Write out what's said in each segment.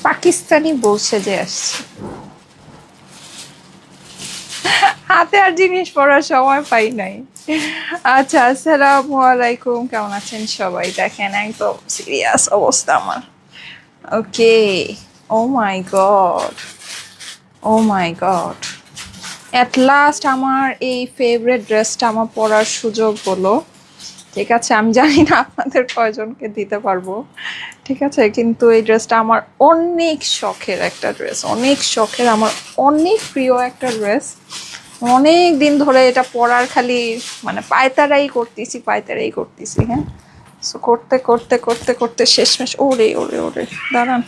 পাকিস্তানি বলছে যে আসছে, হাতে আর জিনিস পরার সময় পাই নাই। আচ্ছা, আসসালামু আলাইকুম, কেমন আছেন সবাই? দেখেন একদম সিরিয়াস অবস্থা আমার। Okay, oh my god, oh my god, at last আমার এই ফেভারিট ড্রেসটা আমার পরার সুযোগ হলো। ঠিক আছে, আমি জানি না আপনাদের কয়জনকে দিতে পারবো, ঠিক আছে, কিন্তু এই ড্রেসটা আমার অনেক শখের একটা ড্রেস, অনেক শখের, আমার অনেক প্রিয় একটা ড্রেস। অনেক দিন ধরে এটা পরার খালি মানে পায়তারাই করতেছি, হ্যাঁ। সো করতে করতে করতে করতে শেষমেশ, ওরে ওরে ওরে দাঁড়ান,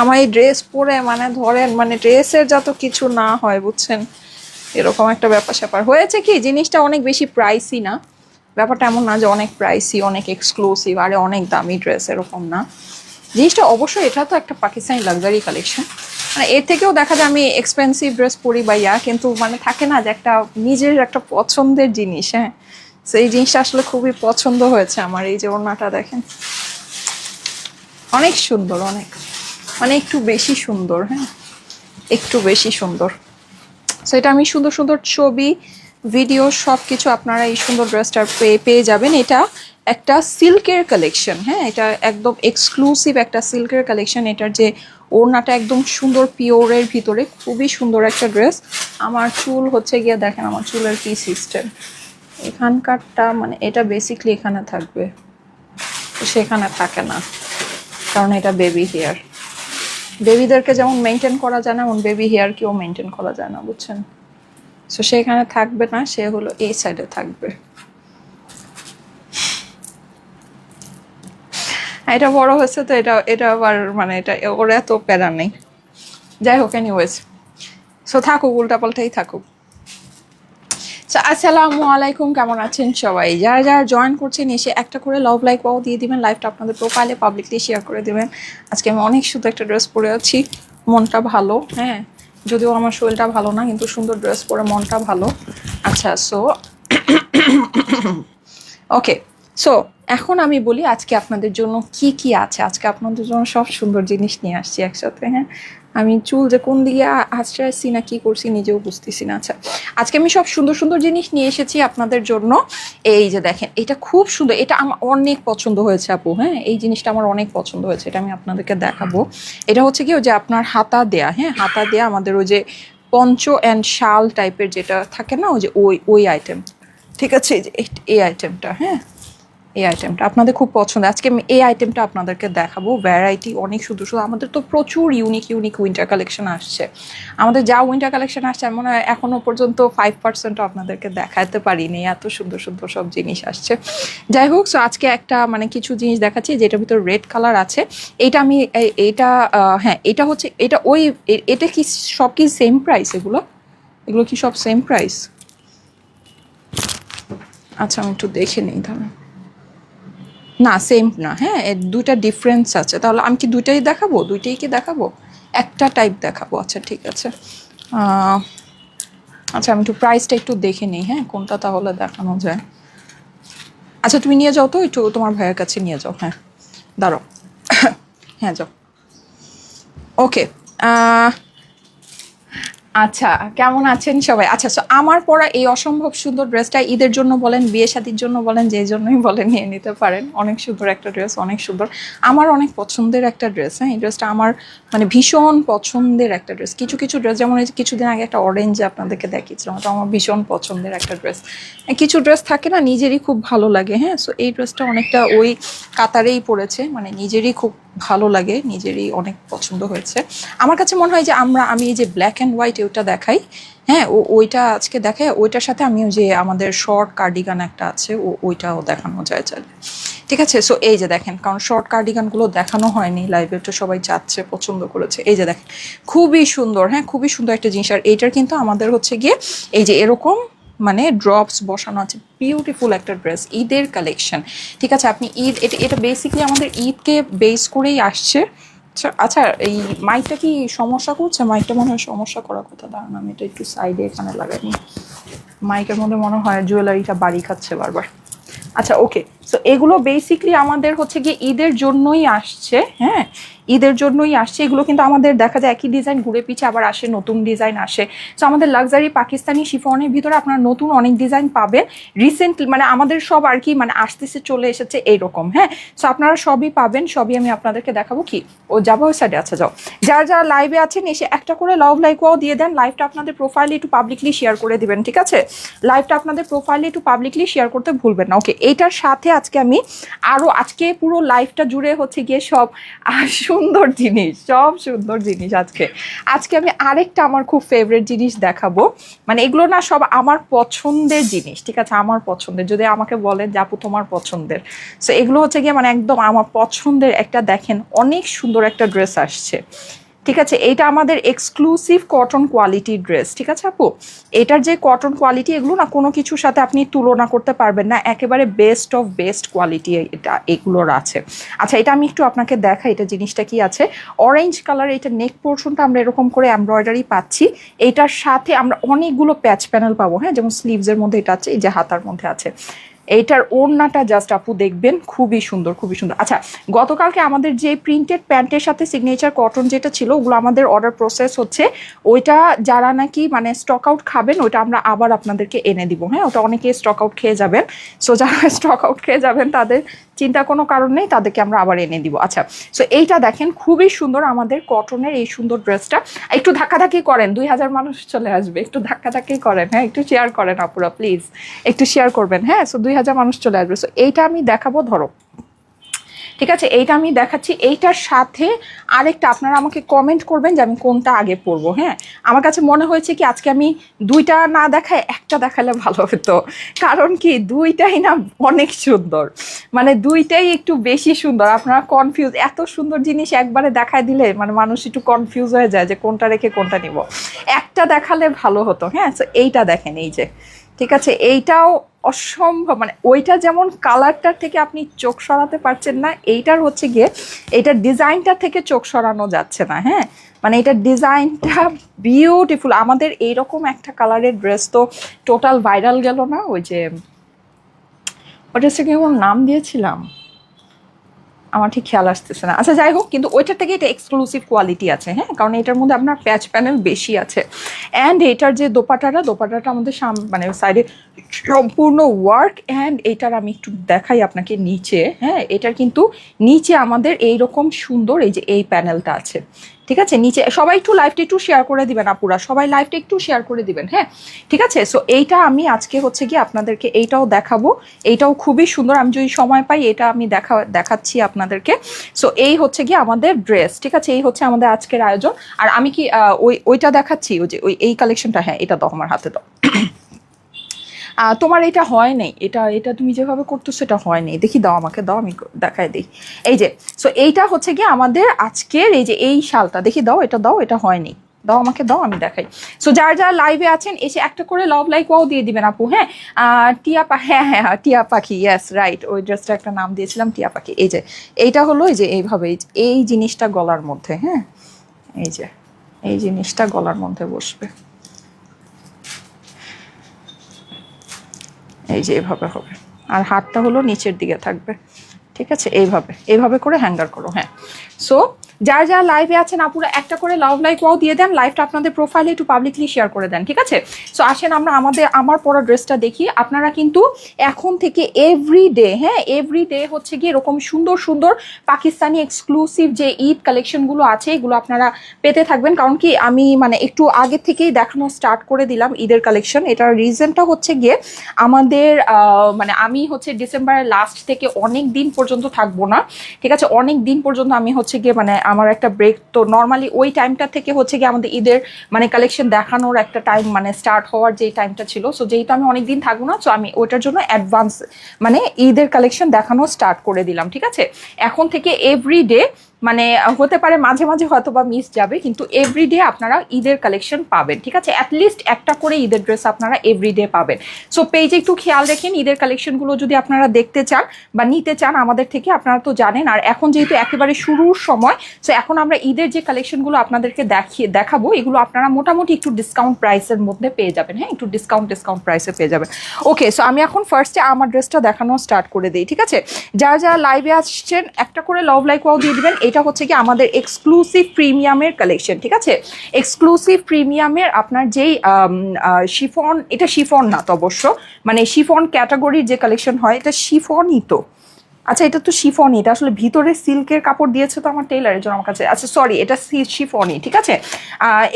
আমার এই ড্রেস পরে মানে ধরেন মানে ড্রেসের যত কিছু না হয় বুঝছেন, এরকম একটা ব্যাপার স্যাপার হয়েছে। কি জিনিসটা অনেক বেশি প্রাইসি না, ব্যাপারটা এমন না যে অনেক প্রাইসি অনেক এক্সক্লুসিভ আরে অনেক দামি ড্রেস, এরকম না জিনিসটা। অবশ্যই এটা তো একটা পাকিস্তানি লাক্সারি কালেকশন, মানে এর থেকেও দেখা যায় আমি এক্সপেন্সিভ ড্রেস পরি বা কিন্তু মানে থাকে না যে একটা নিজের একটা পছন্দের জিনিস, হ্যাঁ। তো এই জিনিসটা আসলে খুবই পছন্দ হয়েছে আমার। এই যে ওড়নাটা দেখেন, অনেক সুন্দর, অনেক মানে একটু বেশি সুন্দর, হ্যাঁ, একটু বেশি সুন্দর। সো এটা আমি সুন্দর সুন্দর ছবি ভিডিও সব কিছু আপনারা এই সুন্দর ড্রেসটার পেয়ে যাবেন। এটা একটা সিল্কের কালেকশন, হ্যাঁ, এটা একদম এক্সক্লুসিভ একটা সিল্কের কালেকশন। এটার যে ওড়নাটা একদম সুন্দর পিওরের ভিতরে, খুবই সুন্দর একটা ড্রেস। আমার চুল হচ্ছে গিয়ে দেখেন আমার চুলের কি সিস্টেম, এখানকারটা মানে এটা বেসিকলি এখানে থাকবে, সেখানে থাকে না, কারণ এটা বেবি হেয়ার। বেবিদেরকে যেমন মেনটেন করা যায় না, এমন বেবি হেয়ারকেও মেনটেন করা যায় না, বুঝছেন। সো সেখানে থাকবে না, সে হলো এই সাইডে থাকবে। এটা বড় হয়েছে তো এটা এটা আবার মানে এটা ওর এত প্যারা নেই। যাই হোক, এনিওয়েজ, সো থাকুক, উল্টাপাল্টাই থাকুক। আসসালামু আলাইকুম, কেমন আছেন সবাই? যারা যারা জয়েন করছেন এসে একটা করে লাভ লাইক পাও দিয়ে দিবেন, লাইভটা আপনাদের প্রোফাইলে পাবলিকলি শেয়ার করে দিবেন। আজকে আমি অনেক সুন্দর একটা ড্রেস পরে আছি, মনটা ভালো, হ্যাঁ, যদিও আমার শরীরটা ভালো না, কিন্তু সুন্দর ড্রেস পরে মনটা ভালো। আচ্ছা, সো ওকে, সো এখন আমি বলি আজকে আপনাদের জন্য কি কি আছে। আজকে আপনাদের জন্য সব সুন্দর জিনিস নিয়ে আসছি একসাথে, হ্যাঁ। আমি চুল যে কোন দিকে আঁচড়াইছি না কি করছি নিজেও বুঝতেছি না। আচ্ছা, আজকে আমি সব সুন্দর সুন্দর জিনিস নিয়ে এসেছি আপনাদের জন্য। এই যে দেখেন, এটা খুব সুন্দর, এটা আমার অনেক পছন্দ হয়েছে আপু, হ্যাঁ, এই জিনিসটা আমার অনেক পছন্দ হয়েছে, এটা আমি আপনাদেরকে দেখাবো। এটা হচ্ছে কি ওই যে আপনার হাতা দেয়া, হ্যাঁ, হাতা দেয়া আমাদের ওই যে পঞ্চ অ্যান্ড শাল টাইপের যেটা থাকে না, ওই যে ওই আইটেম, ঠিক আছে, এই আইটেমটা, হ্যাঁ, এই আইটেমটা আপনাদের খুব পছন্দ। আজকে আমি এই আইটেমটা আপনাদেরকে দেখাবো, ভ্যারাইটি অনেক সুন্দর সুন্দর। আমাদের তো প্রচুর ইউনিক ইউনিক উইন্টার কালেকশন আসছে, আমাদের যা উইন্টার কালেকশন আসছে মনে হয় এখনও পর্যন্ত 5% আপনাদেরকে দেখাতে পারিনি, এত সুন্দর সুন্দর সব জিনিস আসছে। যাই হোক, সো আজকে একটা মানে কিছু জিনিস দেখাচ্ছি যেটার ভিতর রেড কালার আছে। এইটা আমি এটা হ্যাঁ, এটা হচ্ছে এটা ওই এটা কি সব কি সেম প্রাইস? এগুলো এগুলো কি সব সেম প্রাইস? আচ্ছা, আমি একটু দেখে নিই তাহলে। না, সেম না, হ্যাঁ, এর দুইটা ডিফারেন্স আছে। তাহলে আমি কি দুইটাই দেখাবো? দুইটাই কি দেখাবো? একটা টাইপ দেখাবো, আচ্ছা ঠিক আছে। আচ্ছা, আমি একটু প্রাইসটা একটু দেখে নিই, হ্যাঁ, কোনটা তাহলে দেখানো যায়। আচ্ছা, তুমি নিয়ে যাও তো, একটু তোমার ভাইয়ের কাছে নিয়ে যাও, হ্যাঁ, দাঁড়াও। হ্যাঁ, যাও। ওকে, আচ্ছা, কেমন আছেন সবাই? আচ্ছা, সো আমার পরা এই অসম্ভব সুন্দর ড্রেসটা ঈদের জন্য বলেন, বিয়ে শাদির জন্য বলেন, যে জন্যই বলেন নিয়ে নিতে পারেন। অনেক সুন্দর একটা ড্রেস, অনেক সুন্দর, আমার অনেক পছন্দের একটা ড্রেস, হ্যাঁ। এই ড্রেসটা আমার মানে ভীষণ পছন্দের একটা ড্রেস। কিছু কিছু ড্রেস যেমন এই কিছুদিন আগে একটা অরেঞ্জ আপনাদেরকে দেখিয়েছিলাম, ওটা আমার ভীষণ পছন্দের একটা ড্রেস। কিছু ড্রেস থাকে না নিজেরই খুব ভালো লাগে, হ্যাঁ। সো এই ড্রেসটা অনেকটা ওই কাতারেই পড়েছে, মানে নিজেরই খুব ভালো লাগে, নিজেরই অনেক পছন্দ হয়েছে। আমার কাছে মনে হয় যে আমি এই যে ব্ল্যাক অ্যান্ড হোয়াইট ওটা দেখাই, হ্যাঁ, ওইটা আজকে দেখাই, ওইটার সাথে আমি ওই যে আমাদের শর্ট কার্ডিগান একটা আছে ওইটাও দেখানো যায় চাইলে, ঠিক আছে। সো এই যে দেখেন, কারণ শর্ট কার্ডিগানগুলো দেখানো হয়নি লাইভে, তো সবাই চাচ্ছে, পছন্দ করেছে। এই যে দেখেন, খুবই সুন্দর, হ্যাঁ, খুবই সুন্দর একটা জিনিস। আর এইটার কিন্তু আমাদের হচ্ছে গিয়ে এই যে এরকম মানে ড্রপস বসানো আছে, বিউটিফুল একটা ড্রেস, ঈদের কালেকশন, ঠিক আছে। আপনি ঈদ এটা এটা বেসিকলি আমাদের ঈদকে বেস করেই আসছে। আচ্ছা, এই মাইকটা কি সমস্যা করছে? মাইকটা মনে হয় সমস্যা করার কথা, দাঁড়ান আমি এটা একটু সাইডে এখানে লাগাই নি। মাইকের মধ্যে মনে হয় জুয়েলারিটা বাড়ি খাচ্ছে বারবার। আচ্ছা, ওকে, সো এগুলো বেসিকলি আমাদের হচ্ছে গিয়ে ঈদের জন্যই আসছে, হ্যাঁ, ঈদের জন্যই আসছে। এগুলো কিন্তু আমাদের দেখা যায় একই ডিজাইন ঘুরে পিছে আবার আসে, নতুন ডিজাইন আসে। সো আমাদের লাক্সারি পাকিস্তানি শিফনের ভিতরে আপনারা নতুন অনেক ডিজাইন পাবেন রিসেন্টলি, মানে আমাদের সব আর কি মানে আসতেছে, চলে এসেছে এইরকম। হ্যাঁ, সো আপনারা সবই পাবেন, সবই আমি আপনাদেরকে দেখাবো। কি ও যাবো ওই সাইডে? আচ্ছা যাও। যারা যারা লাইভে আছেন এসে একটা করে লাভ লাইকও দিয়ে দেন। লাইভটা আপনাদের প্রোফাইলে একটু পাবলিকলি শেয়ার করে দিবেন, ঠিক আছে? লাইভটা আপনাদের প্রোফাইলে একটু পাবলিকলি শেয়ার করতে ভুলবেন না। ওকে, এইটার সাথে আজকে আমি আরও আজকে পুরো লাইভটা জুড়ে হচ্ছে গিয়ে সব সুন্দর জিনিস, সব সুন্দর জিনিস। আজকে আমি আরেকটা আমার খুব ফেভারিট জিনিস দেখাবো। মানে এগুলো না সব আমার পছন্দের জিনিস, ঠিক আছে? আমার পছন্দের, যদি আমাকে বলেন যে আপু তোমার পছন্দের, সো এগুলো হচ্ছে গিয়ে মানে একদম আমার পছন্দের একটা। দেখেন অনেক সুন্দর একটা ড্রেস আসছে, ঠিক আছে? এইটা আমাদের এক্সক্লুসিভ কটন কোয়ালিটির ড্রেস, ঠিক আছে আপু? এটার যে কটন কোয়ালিটি, এগুলো না কোনো কিছুর সাথে আপনি তুলনা করতে পারবেন না, একেবারে বেস্ট অফ বেস্ট কোয়ালিটি এটা এগুলোর আছে। আচ্ছা, এটা আমি একটু আপনাকে দেখাই, এটা জিনিসটা কি আছে। অরেঞ্জ কালার, এটা নেক পোর্শনটা আমরা এরকম করে এমব্রয়ডারি পাচ্ছি। এটার সাথে আমরা অনেকগুলো প্যাচ প্যানেল পাবো, হ্যাঁ, যেমন স্লিভসের মধ্যে এটা আছে, এই যে হাতার মধ্যে আছে। এইটার ওড়নাটা জাস্ট আপু দেখবেন, খুবই সুন্দর, খুবই সুন্দর। আচ্ছা, গতকালকে আমাদের যে প্রিন্টেড প্যান্টের সাথে সিগনেচার কটন যেটা ছিল, ওগুলো আমাদের অর্ডার প্রসেস হচ্ছে। ওইটা যারা নাকি মানে স্টক আউট খাবেন, ওইটা আমরা আবার আপনাদেরকে এনে দিব। হ্যাঁ, ওটা অনেকে স্টক আউট খেয়ে যাবেন। সো যারা স্টক আউট খেয়ে যাবেন তাদের চিন্তা কোনো কারণ নেই, তাদেরকে আমরা আবার এনে দিব। আচ্ছা, সো এইটা দেখেন খুবই সুন্দর আমাদের কটনের এই সুন্দর ড্রেসটা। একটু ধাক্কাধাক্কি করেন, 2000 মানুষ চলে আসবে, একটু ধাক্কাধাক্কি করেন। হ্যাঁ, একটু শেয়ার করেন আপুরা প্লিজ, একটু শেয়ার করবেন। হ্যাঁ, সো 2000 মানুষ চলে আসবে। সো এইটা আমি দেখাবো, ধরো, ঠিক আছে? এইটা আমি দেখাচ্ছি। এইটার সাথে আরেকটা আপনারা আমাকে কমেন্ট করবেন যে আমি কোনটা আগে পরবো। হ্যাঁ, আমার কাছে মনে হয়েছে কি আজকে আমি দুইটা না দেখায় একটা দেখালে ভালো হতো, কারণ কি দুইটাই না অনেক সুন্দর, মানে দুইটাই একটু বেশি সুন্দর। আপনারা কনফিউজ, এত সুন্দর জিনিস একবারে দেখায় দিলে মানে মানুষ একটু কনফিউজ হয়ে যায় যে কোনটা রেখে কোনটা নিব। একটা দেখালে ভালো হতো। হ্যাঁ, তো এইটা দেখেন, এই যে, ঠিক আছে? এইটাও অসম্ভব, মানে ওইটা যেমন কালারটার থেকে আপনি চোখ সরাতে পারছেন না, এইটার হচ্ছে গিয়ে এইটার ডিজাইনটা থেকে চোখ সরানো যাচ্ছে না। হ্যাঁ, মানে এটার ডিজাইনটা বিউটিফুল। আমাদের এইরকম একটা কালারের ড্রেস তো টোটাল ভাইরাল গেল না? ওই যে ওটা হচ্ছে কি ওর নাম দিয়েছিলাম, আমার ঠিক খেয়াল আসতেছে না। আচ্ছা, যাই হোক, কিন্তু ওইটার থেকে এটা এক্সক্লুসিভ কোয়ালিটি আছে। হ্যাঁ, কারণ এটার মধ্যে আপনার প্যাচ প্যানেল বেশি আছে। অ্যান্ড এটার যে দোপাটাটা আমাদের মানে সাইডে সম্পূর্ণ ওয়ার্ক। অ্যান্ড এটার আমি একটু দেখাই আপনাকে নিচে। হ্যাঁ, এটার কিন্তু নিচে আমাদের এইরকম সুন্দর এই যে এই প্যানেলটা আছে, ঠিক আছে? নিচে সবাই একটু লাইভটা একটু শেয়ার করে দিবেন আপুরা, সবাই লাইভটা একটু শেয়ার করে দিবেন। হ্যাঁ, ঠিক আছে? সো এইটা আমি আজকে হচ্ছে গিয়ে আপনাদেরকে এইটাও দেখাবো। এইটাও খুবই সুন্দর, আমি যদি সময় পাই এটা আমি দেখাচ্ছি আপনাদেরকে। সো এই হচ্ছে গিয়ে আমাদের ড্রেস, ঠিক আছে? এই হচ্ছে আমাদের আজকের আয়োজন। আর আমি কি ওইটা দেখাচ্ছি, ওই যে এই কালেকশনটা। হ্যাঁ, এটা দাও আমার হাতে দাও। তোমার এটা হয় নাই, এটা তুমি যেভাবে করতেছো এটা হয় নাই, দেখি দাও আমাকে, দাও আমি দেখাই দিই। এই যে, সো এইটা হচ্ছে গিয়ে আমাদের আজকের এই যে এই শালটা, দেখি দাও, এটা দাও, এটা হয়নি, দাও আমাকে, দাও আমি দেখাই। সো যারা যারা লাইভে আছেন এসে একটা করে লাভ লাইক ওয়াও দিয়ে দিবেন আপু। হ্যাঁ, টিয়া পাখি, হ্যাঁ হ্যাঁ হ্যাঁ, টিয়া পাখি, ইয়েস রাইট, ওই ড্রেসটা একটা নাম দিয়েছিলাম টিয়া পাখি। এই যে এইটা হলো এই যে এইভাবে এই জিনিসটা গলার মধ্যে। হ্যাঁ, এই যে এই জিনিসটা গলার মধ্যে বসবে, এই যে এইভাবে হবে। আর হাতটা হলো নিচের দিকে থাকবে, ঠিক আছে? এইভাবে করে হ্যাঙ্গার করো। হ্যাঁ, সো যারা যারা লাইভে আছেন আপুরা একটা করে লাভ লাইক ওয়াও দিয়ে দেন, লাইভটা আপনাদের প্রোফাইলে একটু পাবলিকলি শেয়ার করে দেন, ঠিক আছে? সো আসেন আমরা আমার পরা ড্রেসটা দেখি। আপনারা কিন্তু এখন থেকে এভরিডে, হ্যাঁ, এভরিডে হচ্ছে গিয়ে এরকম সুন্দর সুন্দর পাকিস্তানি এক্সক্লুসিভ যে ঈদ কালেকশনগুলো আছে এগুলো আপনারা পেতে থাকবেন। কারণ কি আমি মানে একটু আগে থেকেই দেখানো স্টার্ট করে দিলাম ঈদের কালেকশন। এটার রিজনটা হচ্ছে গিয়ে আমাদের মানে আমি হচ্ছে ডিসেম্বরের লাস্ট থেকে অনেক দিন পর্যন্ত থাকবো না, ঠিক আছে? অনেক দিন পর্যন্ত আমি হচ্ছে গিয়ে মানে আমার একটা ব্রেক, তো নর্মালি ওই টাইমটা থেকে হচ্ছে গিয়ে আমাদের ঈদের মানে কালেকশন দেখানোর একটা টাইম মানে স্টার্ট হওয়ার যে টাইমটা ছিল। সো যেহেতু আমি অনেক দিন থাকবো না, সো আমি ওইটার জন্য অ্যাডভান্স মানে ঈদের কালেকশন দেখানো স্টার্ট করে দিলাম, ঠিক আছে? এখন থেকে এভরিডে মানে হতে পারে মাঝে মাঝে হয়তো বা মিস যাবে, কিন্তু এভরিডে আপনারা ঈদের কালেকশন পাবেন, ঠিক আছে? অ্যাটলিস্ট একটা করে ঈদের ড্রেস আপনারা এভরিডে পাবেন। সো পেজে একটু খেয়াল রাখেন, ঈদের কালেকশনগুলো যদি আপনারা দেখতে চান বা নিতে চান আমাদের থেকে, আপনারা তো জানেন। আর এখন যেহেতু একেবারে শুরুর সময়, সো এখন আমরা ঈদের যে কালেকশনগুলো আপনাদেরকে দেখাবো এগুলো আপনারা মোটামুটি একটু ডিসকাউন্ট প্রাইসের মধ্যে পেয়ে যাবেন। হ্যাঁ, একটু ডিসকাউন্ট প্রাইসে পেয়ে যাবেন। ওকে, সো আমি এখন ফার্স্টে আমার ড্রেসটা দেখানো স্টার্ট করে দিই, ঠিক আছে? যারা যারা লাইভে আসছেন একটা করে লাভ লাইক ওয়াও দিয়ে দিবেন। এটা হচ্ছে কি আমাদের এক্সক্লুসিভ প্রিমিয়ামের কালেকশন, ঠিক আছে? এক্সক্লুসিভ প্রিমিয়ামের আপনার যেই শিফন, এটা শিফন না তো অবশ্য, মানে শিফন ক্যাটাগরির যে কালেকশন হয় এটা শিফনই তো। আচ্ছা এটা তো শিফনই, এটা আসলে ভিতরে সিল্কের কাপড় দিয়েছে তো আমার টেইলারের জন্য আমার কাছে। আচ্ছা সরি, এটা শিফনই, ঠিক আছে?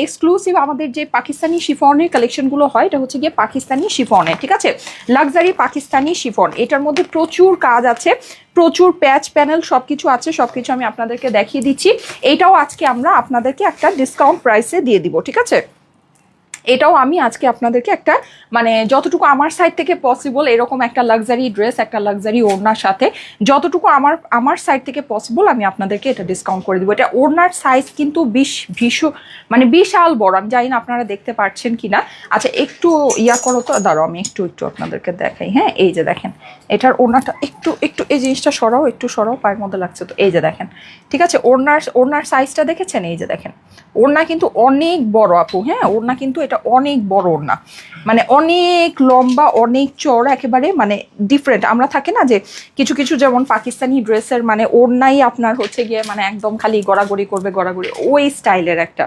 এক্সক্লুসিভ আমাদের যে পাকিস্তানি শিফনের কালেকশনগুলো হয় এটা হচ্ছে গিয়ে পাকিস্তানি শিফনের, ঠিক আছে? লাক্সারি পাকিস্তানি শিফন, এটার মধ্যে প্রচুর কাজ আছে, প্রচুর প্যাচ প্যানেল সব কিছু আছে, সব কিছু আমি আপনাদেরকে দেখিয়ে দিচ্ছি। এইটাও আজকে আমরা আপনাদেরকে একটা ডিসকাউন্ট প্রাইসে দিয়ে দিব, ঠিক আছে? এটাও আমি আজকে আপনাদেরকে একটা মানে যতটুকু আমার সাইড থেকে পসিবল এরকম একটা লাক্সারি ড্রেস, একটা লাক্সারি ওড়নার সাথে যতটুকু আমার সাইড থেকে পসিবল আমি আপনাদেরকে এটা ডিসকাউন্ট করে দেবো। এটা ওড়নার সাইজ কিন্তু মানে বিশাল বড়, আমি জানি না আপনারা দেখতে পাচ্ছেন কিনা। আচ্ছা একটু ইয়া করো তো, দাঁড়াও আমি একটু আপনাদেরকে দেখাই। হ্যাঁ এই যে দেখেন এটার ওড়নাটা একটু এই জিনিসটা সরাও, একটু সরাও, পায়ের মধ্যে লাগছে তো। এই যে দেখেন, ঠিক আছে? ওড়নার সাইজটা দেখেছেন? এই যে দেখেন ওড়না কিন্তু অনেক বড় আপু। হ্যাঁ ওড়না কিন্তু এটা অনেক বড় ওড়না, মানে অনেক লম্বা, অনেক চওড়া, একেবারে মানে ডিফারেন্ট। আমরা থাকে না যে কিছু কিছু যেমন পাকিস্তানি ড্রেসের মানে ওড়নাই আপনার হচ্ছে গিয়ে মানে একদম খালি গড়াগড়ি করবে, গড়াগড়ি, ওই স্টাইলের একটা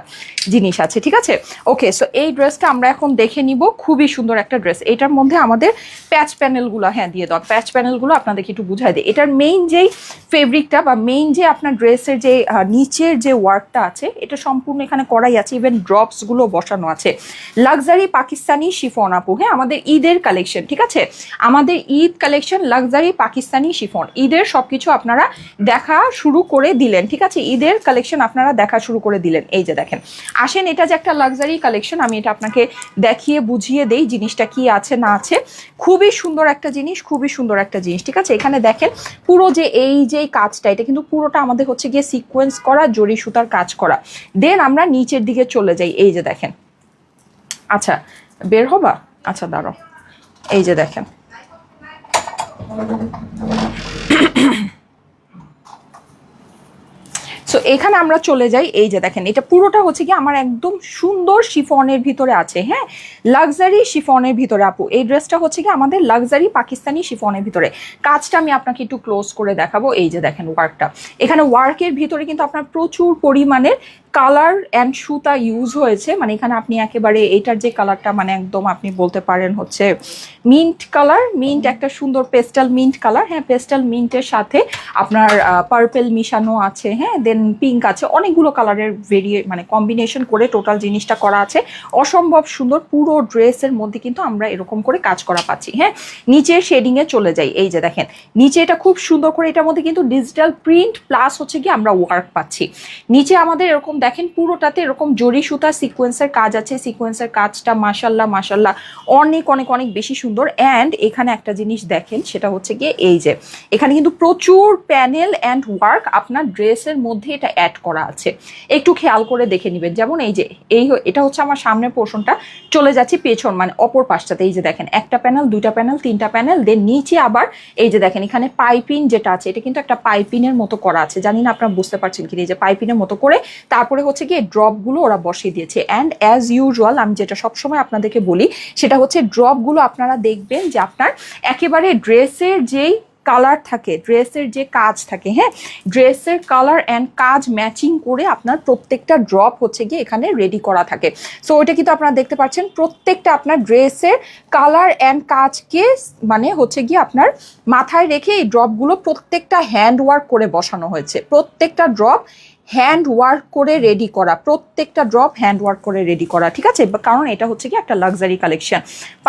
জিনিস আছে, ঠিক আছে? ওকে, সো এই ড্রেসটা আমরা এখন দেখে নিব। খুবই সুন্দর একটা ড্রেস। এটার মধ্যে আমাদের প্যাচ প্যানেলগুলো, হ্যাঁ দিয়ে দাও, প্যাচ প্যানেলগুলো আপনাদেরকে একটু বুঝাই দিই। এটার মেইন যেই ফেব্রিকটা বা মেইন যে আপনার ড্রেসের যে নিচের যে ওয়ার্কটা আছে এটা সম্পূর্ণ এখানে করাই আছে, ইভেন ড্রপসগুলো বসানো আছে। লাক্সারি পাকিস্তানি শিফন আপু। হ্যাঁ আমাদের ঈদের কালেকশন, ঠিক আছে? আমাদের Eid collection luxury Pakistani chiffon, ঈদের সবকিছু আপনারা দেখা শুরু করে দিলেন, ঠিক আছে? ঈদের কালেকশন আপনারা দেখা শুরু করে দিলেন। এই যে দেখেন, আসেন এটা যে একটা লাক্সারি কালেকশন, আমি এটা আপনাকে দেখিয়ে বুঝিয়ে দেই জিনিসটা কি আছে না আছে। খুবই সুন্দর একটা জিনিস, খুবই সুন্দর একটা জিনিস, ঠিক আছে? এখানে দেখেন পুরো যে এই যে কাজটা, এটা কিন্তু পুরোটা আমাদের হচ্ছে গিয়ে সিকোয়েন্স করা, জরি সুতার কাজ করা। দেন আমরা নিচের দিকে চলে যাই। এই যে দেখেন, আচ্ছা বের হবা, আচ্ছা দাঁড়াও, এই যে দেখেন সো এখানে আমরা চলে যাই। এই যে দেখেন এটা পুরোটা হচ্ছে কি আমার একদম সুন্দর শিফনের ভিতরে আছে। হ্যাঁ লাক্সারি শিফনের ভিতরে আপু, এই ড্রেসটা হচ্ছে কি আমাদের লাক্সারি পাকিস্তানি শিফনের ভিতরে। কাজটা আমি আপনাকে একটু ক্লোজ করে দেখাবো। এই যে দেখেন ওয়ার্কটা, এখানে ওয়ার্কের ভিতরে কিন্তু আপনার প্রচুর পরিমাণের কালার অ্যান্ড সুতা ইউজ হয়েছে। মানে এখানে আপনি একেবারে এইটার যে কালারটা মানে একদম আপনি বলতে পারেন হচ্ছে মিন্ট কালার, মিন্ট একটা সুন্দর পেস্টাল মিন্ট কালার। হ্যাঁ পেস্টাল মিন্টের সাথে আপনার পার্পেল মিশানো আছে, হ্যাঁ দেন পিঙ্ক আছে, অনেকগুলো কালারের মানে কম্বিনেশন করে টোটাল জিনিসটা করা আছে। অসম্ভব সুন্দর, পুরো ড্রেসের মধ্যে কিন্তু আমরা এরকম করে কাজ করা পাচ্ছি। হ্যাঁ নিচে শেডিংয়ে চলে যাই। এই যে দেখেন নিচে এটা খুব সুন্দর করে, এটার মধ্যে কিন্তু ডিজিটাল প্রিন্ট প্লাস হচ্ছে কি আমরা ওয়ার্ক পাচ্ছি। নিচে আমাদের এরকম দেখেন পুরোটাতে এরকম জরি সুতা সিকোয়েন্সের কাজ আছে। সিকোয়েন্সের কাজটা মাশাল্লাহ মাশাল্লাহ অনেক অনেক অনেক বেশি সুন্দর। অ্যান্ড এখানে একটা জিনিস দেখেন, সেটা হচ্ছে গিয়ে এই যে এখানে কিন্তু প্রচুর প্যানেল অ্যান্ড ওয়ার্ক আপনার ড্রেসের মধ্যে এটা অ্যাড করা আছে। একটু খেয়াল করে দেখে নেবেন। যেমন এই যে এটা হচ্ছে আমার সামনের পোর্শনটা, চলে যাচ্ছে পেছন মানে অপর পাশটাতে। এই যে দেখেন একটা প্যানেল, দুইটা প্যানেল, তিনটা প্যানেল, দেন নিচে আবার এই যে দেখেন এখানে পাইপিং যেটা আছে, এটা কিন্তু একটা পাইপিনের মতো করা আছে। জানি না আপনারা বুঝতে পারছেন কি, এই যে পাইপিনের মতো করে তারপরে হচ্ছে গিয়ে ড্রপগুলো ওরা বসিয়ে দিয়েছে। অ্যান্ড অ্যাজ ইউজুয়াল আমি যেটা সবসময় আপনাদেরকে বলি সেটা হচ্ছে ড্রপগুলো আপনারা দেখবেন যে আপনার একেবারে ড্রেসের যেই কালার থাকে, ড্রেসের যে কাজ থাকে, হ্যাঁ ড্রেসের কালার অ্যান্ড কাজ ম্যাচিং করে আপনার প্রত্যেকটা ড্রপ হচ্ছে গিয়ে এখানে রেডি করা থাকে। সো ওইটা কিন্তু আপনারা দেখতে পাচ্ছেন প্রত্যেকটা আপনার ড্রেসের কালার অ্যান্ড কাজকে মানে হচ্ছে গিয়ে আপনার মাথায় রেখে এই ড্রপগুলো প্রত্যেকটা হ্যান্ড ওয়ার্ক করে বসানো হয়েছে। প্রত্যেকটা ড্রপ হ্যান্ড ওয়ার্ক করে রেডি করা, প্রত্যেকটা ড্রপ হ্যান্ড ওয়ার্ক করে রেডি করা, ঠিক আছে? কারণ এটা হচ্ছে কি একটা luxury collection,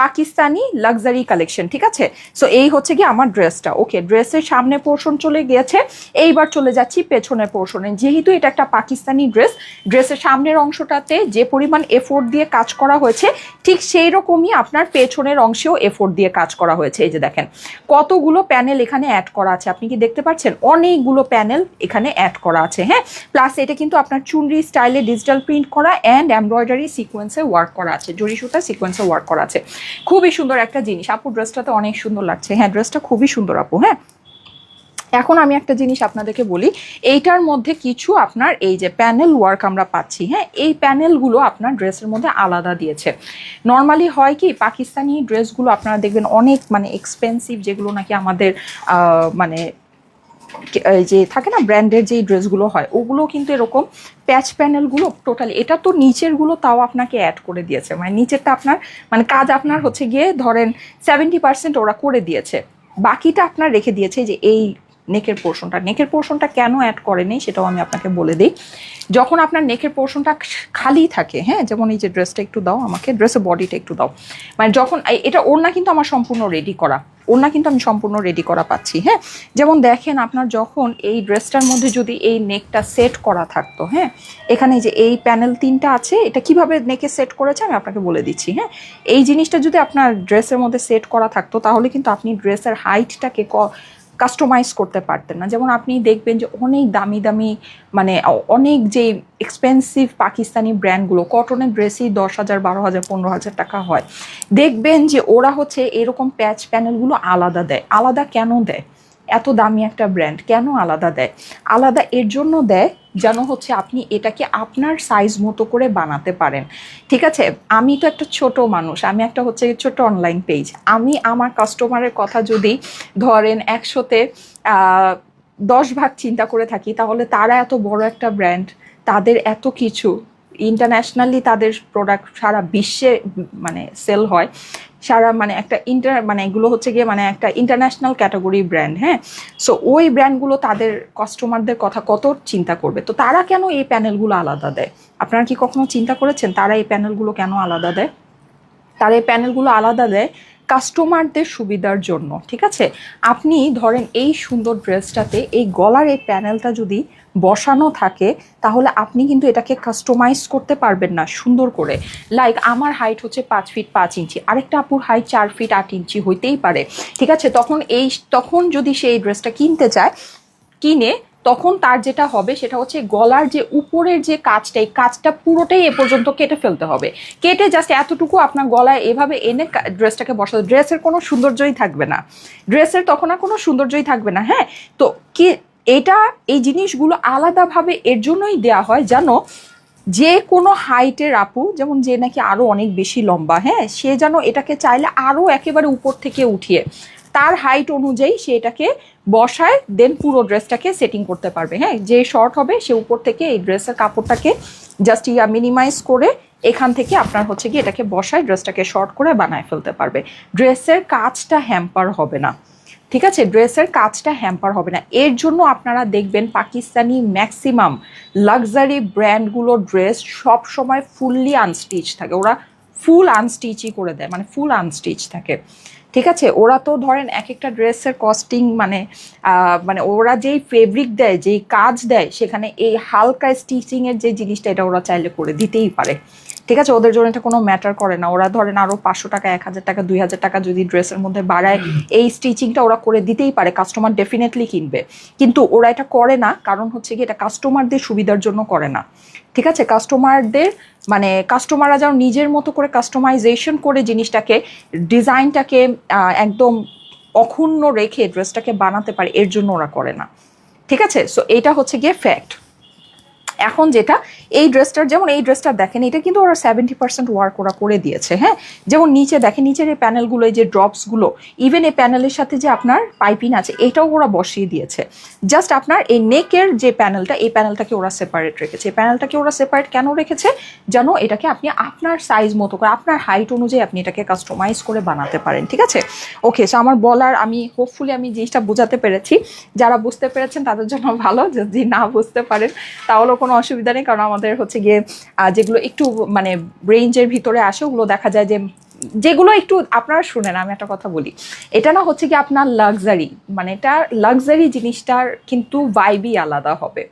Pakistani luxury collection, ঠিক আছে? সো এই হচ্ছে কি আমার ড্রেসটা। ওকে ড্রেসের সামনে পোর্শন চলে গিয়েছে, এইবার চলে যাচ্ছি পেছনের পোর্শনে। যেহেতু এটা একটা পাকিস্তানি ড্রেস, ড্রেসের সামনের অংশটাতে যে পরিমাণ এফোর্ট দিয়ে কাজ করা হয়েছে ঠিক সেই রকমই আপনার পেছনের অংশেও এফোর্ট দিয়ে কাজ করা হয়েছে। এই যে দেখেন কতগুলো প্যানেল এখানে অ্যাড করা আছে, আপনি কি দেখতে পাচ্ছেন? অনেকগুলো প্যানেল এখানে অ্যাড করা আছে। হ্যাঁ প্লাস এটা কিন্তু আপনার চুনরি স্টাইলে ডিজিটাল প্রিন্ট করা অ্যান্ড এমব্রয়ডারি সিকোয়েন্সে ওয়ার্ক করা আছে, জরি সুতা সিকোয়েন্সে ওয়ার্ক করা আছে। খুবই সুন্দর একটা জিনিস আপু, ড্রেসটাতে অনেক সুন্দর লাগছে। হ্যাঁ ড্রেসটা খুবই সুন্দর আপু। হ্যাঁ এখন আমি একটা জিনিস আপনাদেরকে বলি, এইটার মধ্যে কিছু আপনার এই যে প্যানেল ওয়ার্ক আমরা পাচ্ছি। হ্যাঁ এই প্যানেলগুলো আপনার ড্রেসের মধ্যে আলাদা দিয়েছে। নর্মালি হয় কি পাকিস্তানি ড্রেসগুলো আপনারা দেখবেন অনেক মানে এক্সপেন্সিভ, যেগুলো নাকি আমাদের মানে এই যে থাকে না ব্র্যান্ডের যেই ড্রেসগুলো হয় ওগুলো কিন্তু এরকম প্যাচ প্যানেলগুলো টোটালি, এটা তো নিচেরগুলো তাও আপনাকে অ্যাড করে দিয়েছে, মানে নিচেরটা আপনার মানে কাজ আপনার হচ্ছে গিয়ে ধরেন 70% ওরা করে দিয়েছে, বাকিটা আপনার রেখে দিয়েছে যে এই নেকের পোর্শনটা কেন অ্যাড করেনি সেটাও আমি আপনাকে বলে দিই। যখন আপনার নেকের পোর্শনটা খালি থাকে, হ্যাঁ, যেমন এই যে ড্রেসটা একটু দাও আমাকে, ড্রেসের বডিটা একটু দাও, মানে যখন এটা ওড়না কিন্তু আমার সম্পূর্ণ রেডি করা, ওড়না কিন্তু আমি সম্পূর্ণ রেডি করা পাচ্ছি, হ্যাঁ। যেমন দেখেন আপনার যখন এই ড্রেসটার মধ্যে যদি এই নেকটা সেট করা থাকতো, হ্যাঁ, এখানে যে এই প্যানেল 3টা আছে, এটা কিভাবে নেকে সেট করেছে আমি আপনাকে বলে দিচ্ছি, হ্যাঁ। এই জিনিসটা যদি আপনার ড্রেসের মধ্যে সেট করা থাকতো তাহলে কিন্তু আপনি ড্রেসের হাইটটাকে কাস্টমাইজ করতে পারতেন না। যেমন আপনি দেখবেন যে অনেক দামি দামি মানে অনেক যে এক্সপেন্সিভ পাকিস্তানি ব্র্যান্ডগুলো কটনের ড্রেসই 10,000, 12,000, 15,000 টাকা হয়, দেখবেন যে ওরা হচ্ছে এরকম প্যাচ প্যানেলগুলো আলাদা দেয়। আলাদা কেন দেয়? এত দামি একটা ব্র্যান্ড কেন আলাদা দেয়? আলাদা এর জন্য দেয় যেন হচ্ছে আপনি এটাকে আপনার সাইজ মতো করে বানাতে পারেন, ঠিক আছে। আমি তো একটা ছোট মানুষ, আমি একটা হচ্ছে ছোট অনলাইন পেজ, আমি আমার কাস্টমারের কথা যদি ধরেন 100-তে 10 ভাগ চিন্তা করে থাকি, তাহলে তারা এত বড় একটা ব্র্যান্ড, তাদের এত কিছু ইন্টারন্যাশনালি তাদের প্রোডাক্ট সারা বিশ্বে মানে সেল হয়, সারা মানে একটা মানে এগুলো হচ্ছে গিয়ে মানে একটা ইন্টারন্যাশনাল ক্যাটাগরি ব্র্যান্ড, হ্যাঁ। সো ওই ব্র্যান্ডগুলো তাদের কাস্টমারদের কথা কত চিন্তা করবে, তো তারা কেন এই প্যানেলগুলো আলাদা দেয়? আপনারা কি কখনো চিন্তা করেছেন তারা এই প্যানেলগুলো কেন আলাদা দেয়? তারা এই প্যানেলগুলো আলাদা দেয় কাস্টমারদের সুবিধার জন্য, ঠিক আছে। আপনি ধরেন এই সুন্দর ড্রেসটাতে এই গলার এই প্যানেলটা যদি বসানো থাকে তাহলে আপনি কিন্তু এটাকে কাস্টমাইজ করতে পারবেন না সুন্দর করে। লাইক আমার হাইট হচ্ছে 5 ফিট 5 ইঞ্চি, আরেকটা আপুর হাইট 4 ফিট 8 ইঞ্চি হইতেই পারে, ঠিক আছে। তখন যদি সে এই ড্রেসটা কিনতে চায়, কিনে তখন তার যেটা হবে সেটা হচ্ছে গলার যে উপরের যে কাজটা, এই কাজটা পুরোটাই এ পর্যন্ত কেটে ফেলতে হবে। কেটে জাস্ট এতটুকু আপনার গলায় এভাবে এনে ড্রেসটাকে বসাতে, ড্রেসের কোনো সৌন্দর্যই থাকবে না, ড্রেসের তখন আর কোনো সৌন্দর্যই থাকবে না, হ্যাঁ। তো কি এই জিনিসগুলো আলাদাভাবে এর জন্যই দেওয়া হয় যেন যে কোনো হাইটের আপু, যেমন যে নাকি আরও অনেক বেশি লম্বা, হ্যাঁ, সে যেন এটাকে চাইলে আরও একেবারে উপর থেকে উঠিয়ে তার হাইট অনুযায়ী সে এটাকে বসায় দেন পুরো ড্রেসটাকে সেটিং করতে পারবে, হ্যাঁ। যে শর্ট হবে সে উপর থেকে এই ড্রেসের কাপড়টাকে জাস্ট মিনিমাইজ করে এখান থেকে আপনার হচ্ছে কি এটাকে বসায় ড্রেসটাকে শর্ট করে বানায় ফেলতে পারবে। ড্রেসের কাজটা হ্যাম্পার হবে না, ঠিক আছে, ড্রেসের কাজটা হ্যাম্পার হবে না। এর জন্য আপনারা দেখবেন পাকিস্তানি ম্যাক্সিমাম লাক্সারি ব্র্যান্ডগুলোর ড্রেস সব সময় ফুললি আনস্টিচ থাকে, ওরা ফুল আনস্টিচই করে দেয়, মানে ফুল আনস্টিচ থাকে, ঠিক আছে। ওরা তো ধরেন এক একটা ড্রেসের কস্টিং মানে ওরা যেই ফেব্রিক দেয়, যেই কাজ দেয়, সেখানে এই হালকা স্টিচিংয়ের যে জিনিসটা এটা ওরা চাইলে করে দিতেই পারে, ঠিক আছে। ওদের জন্য এটা কোনো ম্যাটার করে না, ওরা ধরেন আরও 500 টাকা 1,000 টাকা 2,000 টাকা যদি ড্রেসের মধ্যে বাড়ায় এই স্টিচিংটা ওরা করে দিতেই পারে, কাস্টমার ডেফিনেটলি কিনবে। কিন্তু ওরা এটা করে না, কারণ হচ্ছে কি এটা কাস্টমারদের সুবিধার জন্য করে না, ঠিক আছে। কাস্টমারদের মানে কাস্টমাররা যেন নিজের মতো করে কাস্টমাইজেশন করে জিনিসটাকে ডিজাইনটাকে একদম অক্ষুণ্ণ রেখে ড্রেসটাকে বানাতে পারে, এর জন্য ওরা করে না, ঠিক আছে। সো এটা হচ্ছে গিয়ে ফ্যাক্ট। এখন যেটা এই ড্রেসটার, যেমন এই ড্রেসটা দেখেন, এটা কিন্তু ওরা 70% ওয়ার্ক ওরা করে দিয়েছে, হ্যাঁ। যেমন নিচে দেখেন, নিচের এই প্যানেলগুলো, এই যে ড্রপসগুলো, ইভেন এই প্যানেলের সাথে যে আপনার পাইপিং আছে এটাও ওরা বসিয়ে দিয়েছে। জাস্ট আপনার এই নেকের যে প্যানেলটা, এই প্যানেলটাকে ওরা সেপারেট রেখেছে। এই প্যানেলটাকে ওরা সেপারেট কেন রেখেছে? যেন এটাকে আপনি আপনার সাইজ মতো করে, আপনার হাইট অনুযায়ী আপনি এটাকে কাস্টমাইজ করে বানাতে পারেন, ঠিক আছে। ওকে, সো আমার বলার, আমি হোপফুলি আমি জিনিসটা বোঝাতে পেরেছি। যারা বুঝতে পেরেছেন তাদের জন্য ভালো, যদি না বুঝতে পারেন তাহলেও কোনো অসুবিধা নেই, কারণ আমাদের হচ্ছে গিয়ে যেগুলো একটু মানে রেঞ্জের ভিতরে আসে ওগুলো দেখা যায় যে যেগুলো একটু আপনারা শুনেন, আমি একটা কথা বলি, এটা না হচ্ছে কি আপনার লাক্সারি, মানে এটা লাক্সারি জিনিসটার কিন্তু ভাইবই আলাদা হবে,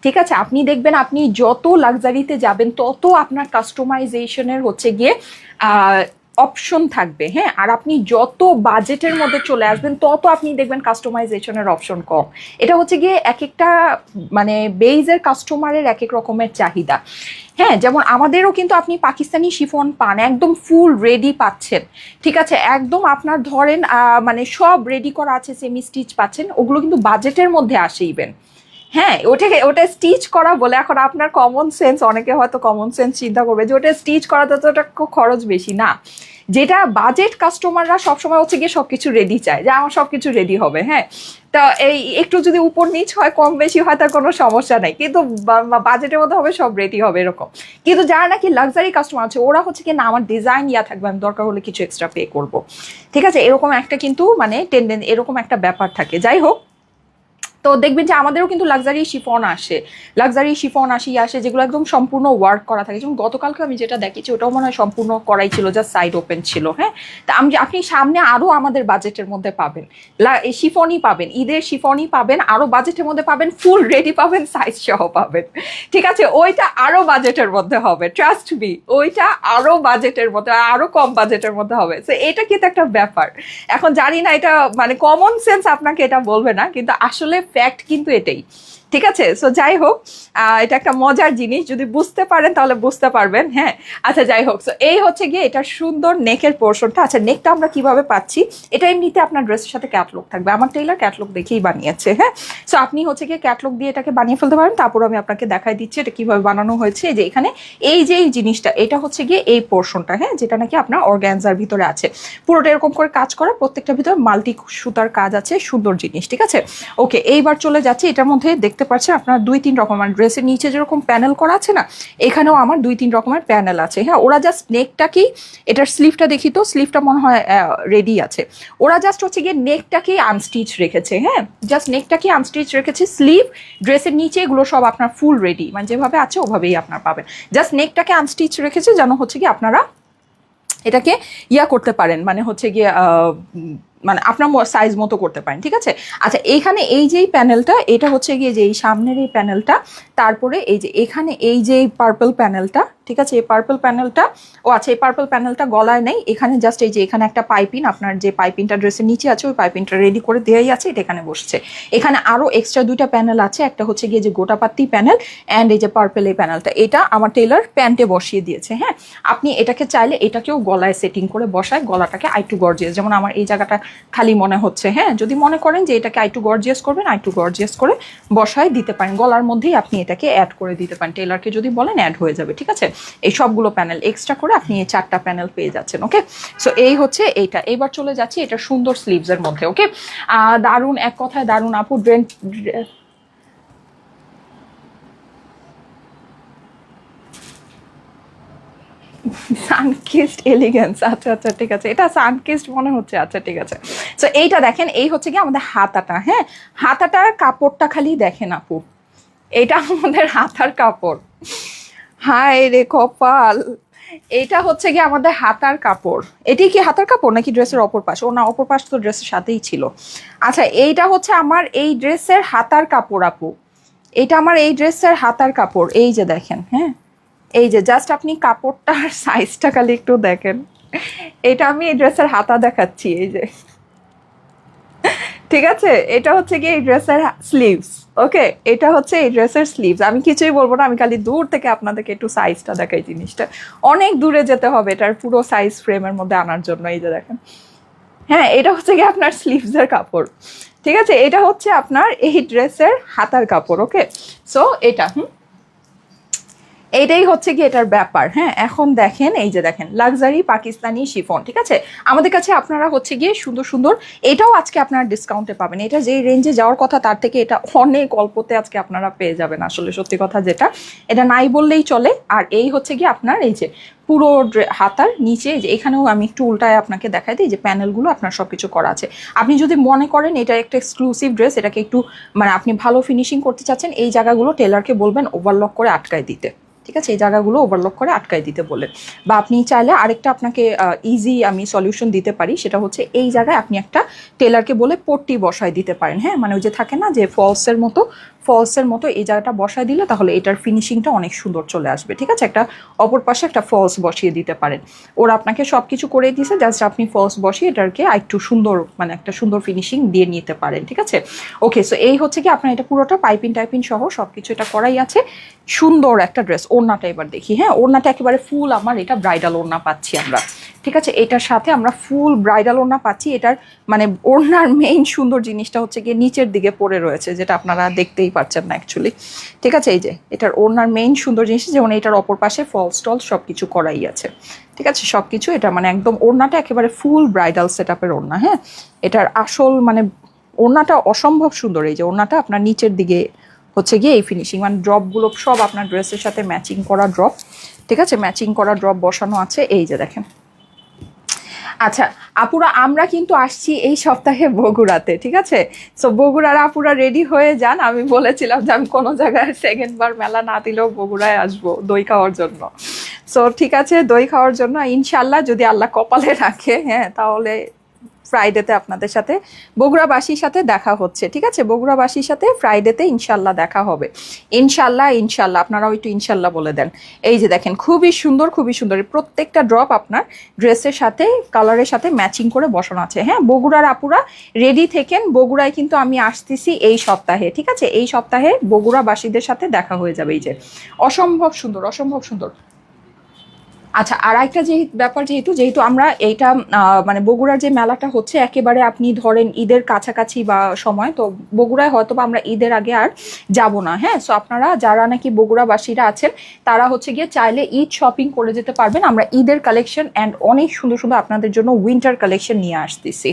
ঠিক আছে। আপনি দেখবেন আপনি যত লাক্সারিতে যাবেন তত আপনার কাস্টমাইজেশনের হচ্ছে গিয়ে অপশন থাকবে, হ্যাঁ। আর আপনি যত বাজেটের মধ্যে চলে আসবেন তত আপনি দেখবেন কাস্টমাইজেশনের অপশন কম। এটা হচ্ছে গিয়ে এক একটা মানে বেইজের কাস্টমারের এক এক রকমের চাহিদা, হ্যাঁ। যেমন আমাদেরও কিন্তু আপনি পাকিস্তানি শিফন পান, একদম ফুল রেডি পাচ্ছেন, ঠিক আছে। একদম আপনার ধরেন মানে সব রেডি করা আছে, সেমি স্টিচ পাচ্ছেন, ওগুলো কিন্তু বাজেটের মধ্যে আসে ইভেন, হ্যাঁ, ওটা স্টিচ করা বলে। এখন আপনার কমন সেন্স, অনেকে হয়তো কমন সেন্স চিন্তা করবে যে ওটা স্টিচ করাতে তো ওটা খরচ বেশি না। যেটা বাজেট কাস্টমাররা সবসময় হচ্ছে গিয়ে সবকিছু রেডি চায়, যে আমার সবকিছু রেডি হবে। হ্যাঁ, তো এই একটু যদি উপর নিচ হয়, কম বেশি হয়, তার কোনো সমস্যা নাই, কিন্তু বাজেটের মধ্যে হবে, সব রেডি হবে এরকম। কিন্তু যারা নাকি লাক্সারি কাস্টমার আছে, ওরা হচ্ছে কি না, আমার ডিজাইন ইয়া থাকবে, আমি দরকার হলে কিছু এক্সট্রা পে করবো। ঠিক আছে, এরকম একটা কিন্তু মানে এরকম একটা ব্যাপার থাকে। যাই হোক, তো দেখবেন যে আমাদেরও কিন্তু লাক্সারি শিফন আসে যেগুলো একদম সম্পূর্ণ ওয়ার্ক করা থাকে। যেমন গতকালকে আমি যেটা দেখেছি ওটাও মনে হয় সম্পূর্ণ করাই ছিল, জাস্ট সাইড ওপেন ছিল। হ্যাঁ, তা আপনি সামনে আরও আমাদের বাজেটের মধ্যে পাবেন, শিফনই পাবেন, ঈদের শিফনই পাবেন, আরও বাজেটের মধ্যে পাবেন, ফুল রেডি পাবেন, সাইজ সহ পাবেন। ঠিক আছে, ওইটা আরও বাজেটের মধ্যে হবে, ট্রাস্ট মি, ওইটা আরও বাজেটের মধ্যে, আরও কম বাজেটের মধ্যে হবে। তো এটা কিন্তু একটা ব্যাপার। এখন জানি না এটা মানে কমন সেন্স আপনাকে এটা বলবে না, কিন্তু আসলে ফ্যাক্ট কিন্তু এটাই। ঠিক আছে, সো যাই হোক, এটা একটা মজার জিনিস, যদি বুঝতে পারেন তাহলে বুঝতে পারবেন। হ্যাঁ, আচ্ছা যাই হোক, সো এই হচ্ছে গিয়ে এটা সুন্দর নেকের পোর্শনটা। আচ্ছা, নেকটা আমরা কিভাবে পাচ্ছি, এটা এমনিতে আপনার ড্রেসের সাথে ক্যাটলগ থাকবে, আমার টেইলার ক্যাটলগ দেখেই বানিয়েছে। হ্যাঁ, সো আপনি হচ্ছে গিয়ে ক্যাটলগ দিয়ে এটাকে বানিয়ে ফেলতে পারেন। তারপর আমি আপনাকে দেখাই দিচ্ছি এটা কিভাবে বানানো হয়েছে। যে এখানে এই যে এই জিনিসটা, এটা হচ্ছে গিয়ে এই পোর্শনটা, হ্যাঁ, যেটা নাকি আপনার অর্গানজার ভিতরে আছে, পুরোটা এরকম করে কাজ করা, প্রত্যেকটার ভিতরে মাল্টি সুতার কাজ আছে, সুন্দর জিনিস। ঠিক আছে, ওকে, এইবার চলে যাচ্ছে এটার মধ্যে। দেখতে পাচ্ছেন আপনার 2-3 রকমের, ড্রেসের নিচে যেরকম প্যানেল করা আছে না, এখানেও আমার 2-3 রকমের প্যানেল আছে। হ্যাঁ, ওরা জাস্ট নেকটাকেই, এটার স্লিভটা দেখি তো, স্লিভটা মনে হয় রেডি আছে, ওরা জাস্ট হচ্ছে গিয়ে নেকটাকেই আনস্টিচ রেখেছে। হ্যাঁ, জাস্ট নেকটাকেই আনস্টিচ রেখেছে, স্লিভ ড্রেসের নিচে এগুলো সব আপনার ফুল রেডি, মানে যেভাবে আছে ওভাবেই আপনার পাবেন। জাস্ট নেকটাকে আনস্টিচ রেখেছে যেন হচ্ছে গিয়ে আপনারা এটাকে ইয়া করতে পারেন, মানে হচ্ছে গিয়ে মানে আপনার সাইজ মতো করতে পারেন। ঠিক আছে, আচ্ছা, এইখানে এই যেই প্যানেলটা, এটা হচ্ছে গিয়ে যে এই সামনের এই প্যানেলটা, তারপরে এই যে এখানে এই যে পার্পল প্যানেলটা। ঠিক আছে, এই পার্পল প্যানেলটা, ও আচ্ছা, এই পার্পল প্যানেলটা গলায় নেই, এখানে জাস্ট এই যে এখানে একটা পাইপিং, আপনার যে পাইপিংটা ড্রেসের নিচে আছে ওই পাইপিংটা রেডি করে দেওয়াই আছে, এটা এখানে বসছে। এখানে আরও এক্সট্রা 2টা প্যানেল আছে, একটা হচ্ছে গিয়ে যে গোটাপাত্তি প্যানেল, অ্যান্ড এই যে পার্পল এই প্যানেলটা, এটা আমার টেলার প্যান্টে বসিয়ে দিয়েছে। হ্যাঁ, আপনি এটাকে চাইলে এটাকেও গলায় সেটিং করে বসায়, গলাটাকে আইটু গর্জিয়াস, যেমন আমার এই জায়গাটা খালি মনে হচ্ছে। হ্যাঁ, যদি মনে করেন যে এটাকে আইটু গর্জিয়াস করবেন, আইটু গর্জিয়াস করে বসায় দিতে পারেন, গলার মধ্যেই আপনি এটাকে অ্যাড করে দিতে পারেন, টেলারকে যদি বলেন অ্যাড হয়ে যাবে। ঠিক আছে, এই সবগুলো প্যানেল এক্সট্রা করে আপনি এই 4টা প্যানেল পেয়ে যাচ্ছেন। ওকে, সো এই হচ্ছে এইটা। এইবার চলে যাচ্ছি এটা সুন্দর স্লিভসের মধ্যে। ওকে, দারুণ, এক কথায় দারুণ আপু। সানকিস্ট এলিগেন্স, আচ্ছা আচ্ছা, ঠিক আছে, এটা সানকিস্ট মনে হচ্ছে। আচ্ছা ঠিক আছে, সো এইটা দেখেন, এই হচ্ছে কি আমাদের হাতাটা। হ্যাঁ, হাতাটার কাপড়টা খালি দেখেন আপু, এটা আমাদের হাতার কাপড়। হায় রে কপাল, এটা হচ্ছে কি আমাদের হাতার কাপড়। এটি কি হাতার কাপড় নাকি ড্রেসের অপর পাশ? ও না, অপর পাশ তো ড্রেসের সাথেই ছিল। আচ্ছা, এইটা হচ্ছে আমার এই ড্রেসের হাতার কাপড় আপু, এটা আমার এই ড্রেসের হাতার কাপড়। এই যে দেখেন, হ্যাঁ, এই যে জাস্ট আপনি কাপড়টার সাইজটা খালি একটু দেখেন। এটা আমি এই ড্রেসের হাতা দেখাচ্ছি, এই যে। ঠিক আছে, এটা হচ্ছে কি এই ড্রেসের স্লিভস। ওকে, এটা হচ্ছে এই ড্রেসের স্লিভস। আমি কিছুই বলবো না, আমি খালি দূর থেকে আপনাদেরকে একটু সাইজটা দেখাই। জিনিসটা অনেক দূরে যেতে হবে এটার পুরো সাইজ ফ্রেমের মধ্যে আনার জন্য। এই যে দেখেন, হ্যাঁ, এটা হচ্ছে কি আপনার স্লিভসের কাপড়। ঠিক আছে, এটা হচ্ছে আপনার এই ড্রেসের হাতার কাপড়। ওকে, সো এটা এইটাই হচ্ছে কি এটার ব্যাপার। হ্যাঁ, এখন দেখেন, এই যে দেখেন লাক্সারি পাকিস্তানি শিফন। ঠিক আছে, আমাদের কাছে আপনারা হচ্ছে গিয়ে সুন্দর সুন্দর, এটাও আজকে আপনারা ডিসকাউন্টে পাবেন। এটা যেই রেঞ্জে যাওয়ার কথা তার থেকে এটা অনেক অল্পতে আজকে আপনারা পেয়ে যাবেন। আসলে সত্যি কথা যেটা, এটা নাই বললেই চলে। আর এই হচ্ছে গিয়ে আপনার এই যে পুরো হাতার নিচে, যে এখানেও আমি একটু উল্টায় আপনাকে দেখাই দিই, যে প্যানেলগুলো আপনার সব কিছু করা আছে। আপনি যদি মনে করেন এটা একটা এক্সক্লুসিভ ড্রেস, এটাকে একটু মানে আপনি ভালো ফিনিশিং করতে চাচ্ছেন, এই জায়গাগুলো টেলারকে বলবেন ওভারলক করে আটকায় দিতে। ঠিক আছে, এই জায়গাগুলো ওভারলক করে আটকায় দিতে বলে। বা আপনি চাইলে আরেকটা আপনাকে ইজি আমি সলিউশন দিতে পারি, সেটা হচ্ছে এই জায়গায় আপনি একটা টেলারকে বলে পট্টি বসায় দিতে পারেন। হ্যাঁ, মানে ওই যে থাকে না যে ফলসের মতো এই জায়গাটা বসায় দিলে তাহলে এটার ফিনিশিংটা অনেক সুন্দর চলে আসবে। ঠিক আছে, একটা অপর পাশে একটা ফলস বসিয়ে দিতে পারেন। ওরা আপনাকে সব কিছু করে দিয়েছে, জাস্ট আপনি ফলস বসিয়ে এটাকে একটু সুন্দর, মানে একটা সুন্দর ফিনিশিং দিয়ে নিতে পারেন। ঠিক আছে, ওকে, সো এই হচ্ছে কি আপনার এটা পুরোটা পাইপিং টাইপিং সহ সব কিছু এটা করাই আছে। সুন্দর একটা ড্রেস। ওড়নাটা এবার দেখি। হ্যাঁ, ওড়নাটা একেবারে ফুল, আমার এটা ব্রাইডাল ওড়না পাচ্ছি আমরা। ঠিক আছে, এটার সাথে আমরা ফুল ব্রাইডাল ওড়না পাচ্ছি। এটার মানে ওড়নার মেইন সুন্দর জিনিসটা হচ্ছে গিয়ে নিচের দিকে পড়ে রয়েছে, যেটা আপনারা দেখতেই পারছেন না অ্যাকচুয়ালি। ঠিক আছে, এই যে এটার ওড়নার মেইন সুন্দর জিনিস যেমন এটার অপর পাশে ফলস টল সব কিছু করাই আছে। ঠিক আছে, সব কিছু এটা মানে একদম ওড়নাটা একেবারে ফুল ব্রাইডাল সেট আপের ওড়না। হ্যাঁ, এটার আসল মানে ওড়নাটা অসম্ভব সুন্দর। এই যে ওড়নাটা আপনার নিচের দিকে হচ্ছে গিয়ে এই ফিনিশিং মানে ড্রপগুলো সব আপনার ড্রেসের সাথে ম্যাচিং করা ড্রপ। ঠিক আছে, ম্যাচিং করা ড্রপ বসানো আছে, এই যে দেখেন। আচ্ছা আপুরা, আমরা কিন্তু আসছি এই সপ্তাহে বগুড়াতে। ঠিক আছে, সো বগুড়ার আপুরা রেডি হয়ে যান। আমি বলেছিলাম যে আমি কোনো জায়গায় সেকেন্ড বার মেলা না দিলেও বগুড়ায় আসবো দই খাওয়ার জন্য। সো ঠিক আছে, দই খাওয়ার জন্য ইনশাল্লাহ যদি আল্লাহ কপালে রাখে, হ্যাঁ, তাহলে ফ্রাইডেতে আপনাদের সাথে বগুড়াবাসীর সাথে দেখা হচ্ছে। ঠিক আছে, বগুড়াবাসীর সাথে ফ্রাইডেতে ইনশাল্লাহ দেখা হবে। ইনশাল্লাহ ইনশাল্লাহ, আপনারাও একটু ইনশাল্লাহ বলে দেন। এই যে দেখেন খুবই সুন্দর, খুবই সুন্দর প্রত্যেকটা ড্রপ আপনার ড্রেসের সাথে কালারের সাথে ম্যাচিং করে বসানো আছে। হ্যাঁ, বগুড়ার আপুরা রেডি থেকেন, বগুড়ায় কিন্তু আমি আসতেছি এই সপ্তাহে। ঠিক আছে, এই সপ্তাহে বগুড়াবাসীদের সাথে দেখা হয়ে যাবে। এই যে অসম্ভব সুন্দর, অসম্ভব সুন্দর। আচ্ছা, আর একটা যে ব্যাপার, যেহেতু আমরা এইটা মানে বগুড়ার যে মেলাটা হচ্ছে একেবারে আপনি ধরেন ঈদের কাছাকাছি বা সময়, তো বগুড়ায় হয়তো বা আমরা ঈদের আগে আর যাব না। হ্যাঁ, সো আপনারা যারা নাকি বগুড়াবাসীরা আছেন তারা হচ্ছে গিয়ে চাইলে ঈদ শপিং করে যেতে পারবেন। আমরা ঈদের কালেকশন অ্যান্ড অনেক সুন্দর সুন্দর আপনাদের জন্য উইন্টার কালেকশন নিয়ে আসতেছি।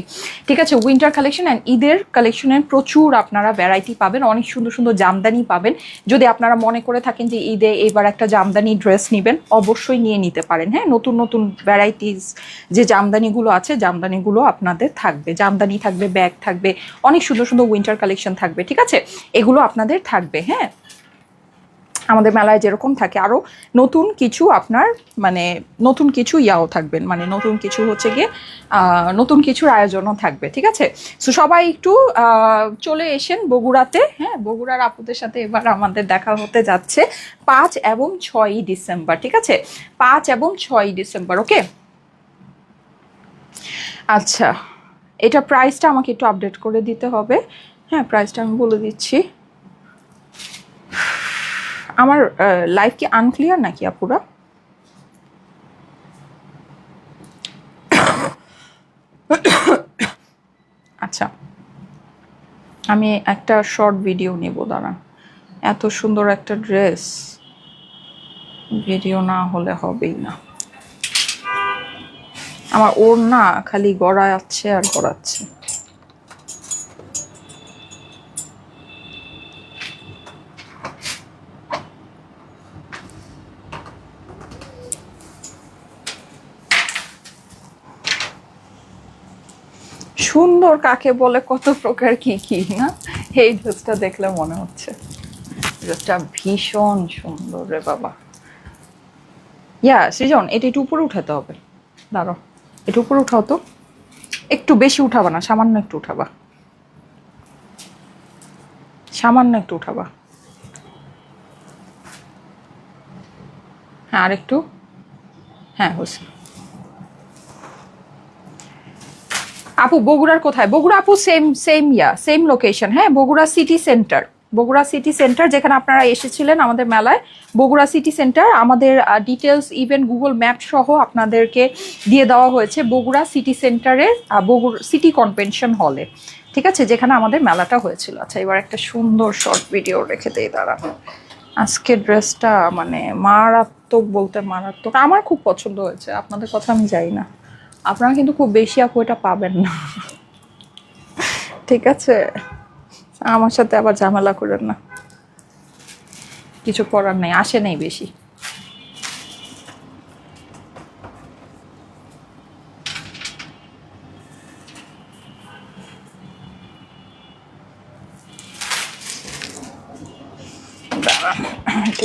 ঠিক আছে, উইন্টার কালেকশন অ্যান্ড ঈদের কালেকশনের প্রচুর আপনারা ভ্যারাইটি পাবেন, অনেক সুন্দর সুন্দর জামদানি পাবেন। যদি আপনারা মনে করে থাকেন যে ঈদে এবার একটা জামদানি ড্রেস নেবেন, অবশ্যই নিয়ে নিতে পারেন। হ্যাঁ, নতুন নতুন ভ্যারাইটিস যে জামদানিগুলো আছে, জামদানিগুলো আপনাদের থাকবে, জামদানি থাকবে, ব্যাগ থাকবে, অনেক সুন্দর সুন্দর উইন্টার কালেকশন থাকবে। ঠিক আছে, এগুলো আপনাদের থাকবে। হ্যাঁ, আমাদের মেলায় যেরকম থাকে আরও নতুন কিছু আপনার মানে নতুন কিছু ইয়াও থাকবেন, মানে নতুন কিছু হচ্ছে গিয়ে নতুন কিছুর আয়োজনও থাকবে। ঠিক আছে, সো সবাই একটু চলে এসেন বগুড়াতে। হ্যাঁ, বগুড়ার আপুদের সাথে এবার আমাদের দেখা হতে যাচ্ছে 5 এবং 6 ডিসেম্বর। ঠিক আছে, 5 এবং 6 ডিসেম্বর। ওকে, আচ্ছা এটা প্রাইসটা আমাকে একটু আপডেট করে দিতে হবে। হ্যাঁ, প্রাইসটা আমি বলে দিচ্ছি। আমার লাইফ কি আনক্লিয়ার নাকি আপুরা? আচ্ছা, আমি একটা শর্ট ভিডিও নেব, দাঁড়ান। এত সুন্দর একটা ড্রেস, ভিডিও না হলে হবেই না। আমার ওড়না খালি গড়াচ্ছে আর গড়াচ্ছে। সুন্দর কাকে বলে, কত প্রকার কি কি না। এই ড্রেসটা দেখলে মনে হচ্ছে ড্রেসটা ভীষণ সুন্দর রে বাবা। ইয়া সৃজন, এটা একটু উপরে উঠাতে হবে। দাঁড়ো, একটু উপরে উঠাও তো, একটু বেশি উঠাবা না, সামান্য একটু উঠাবা, সামান্য একটু উঠাবা। হ্যাঁ, আর একটু, হ্যাঁ হয়েছে। আপু বগুড়ার কোথায়? বগুড়া আপু সেম লোকেশন। হ্যাঁ, Bogura city centre, Bogura city centre যেখানে আপনারা এসেছিলেন আমাদের মেলায়, বগুড়া সিটি সেন্টার। আমাদের ডিটেলস ইভেন গুগল ম্যাপ সহ আপনাদেরকে দিয়ে দেওয়া হয়েছে বগুড়া সিটি সেন্টারের বগুড়া সিটি কনভেনশন হলে। ঠিক আছে, যেখানে আমাদের মেলাটা হয়েছিল। আচ্ছা, এবার একটা সুন্দর শর্ট ভিডিও রেখে দেই, দাঁড়া। আজকে ড্রেসটা মানে মারাত্মক বলতে মারাত্মক, আমার খুব পছন্দ হয়েছে। আপনাদের কথা আমি জানি না, আপনারা কিন্তু খুব বেশি আপু এটা পাবেন না। ঠিক আছে, আমার সাথে আবার ঝামেলা করেন না, কিছু করার নেই, আসে নেই বেশি।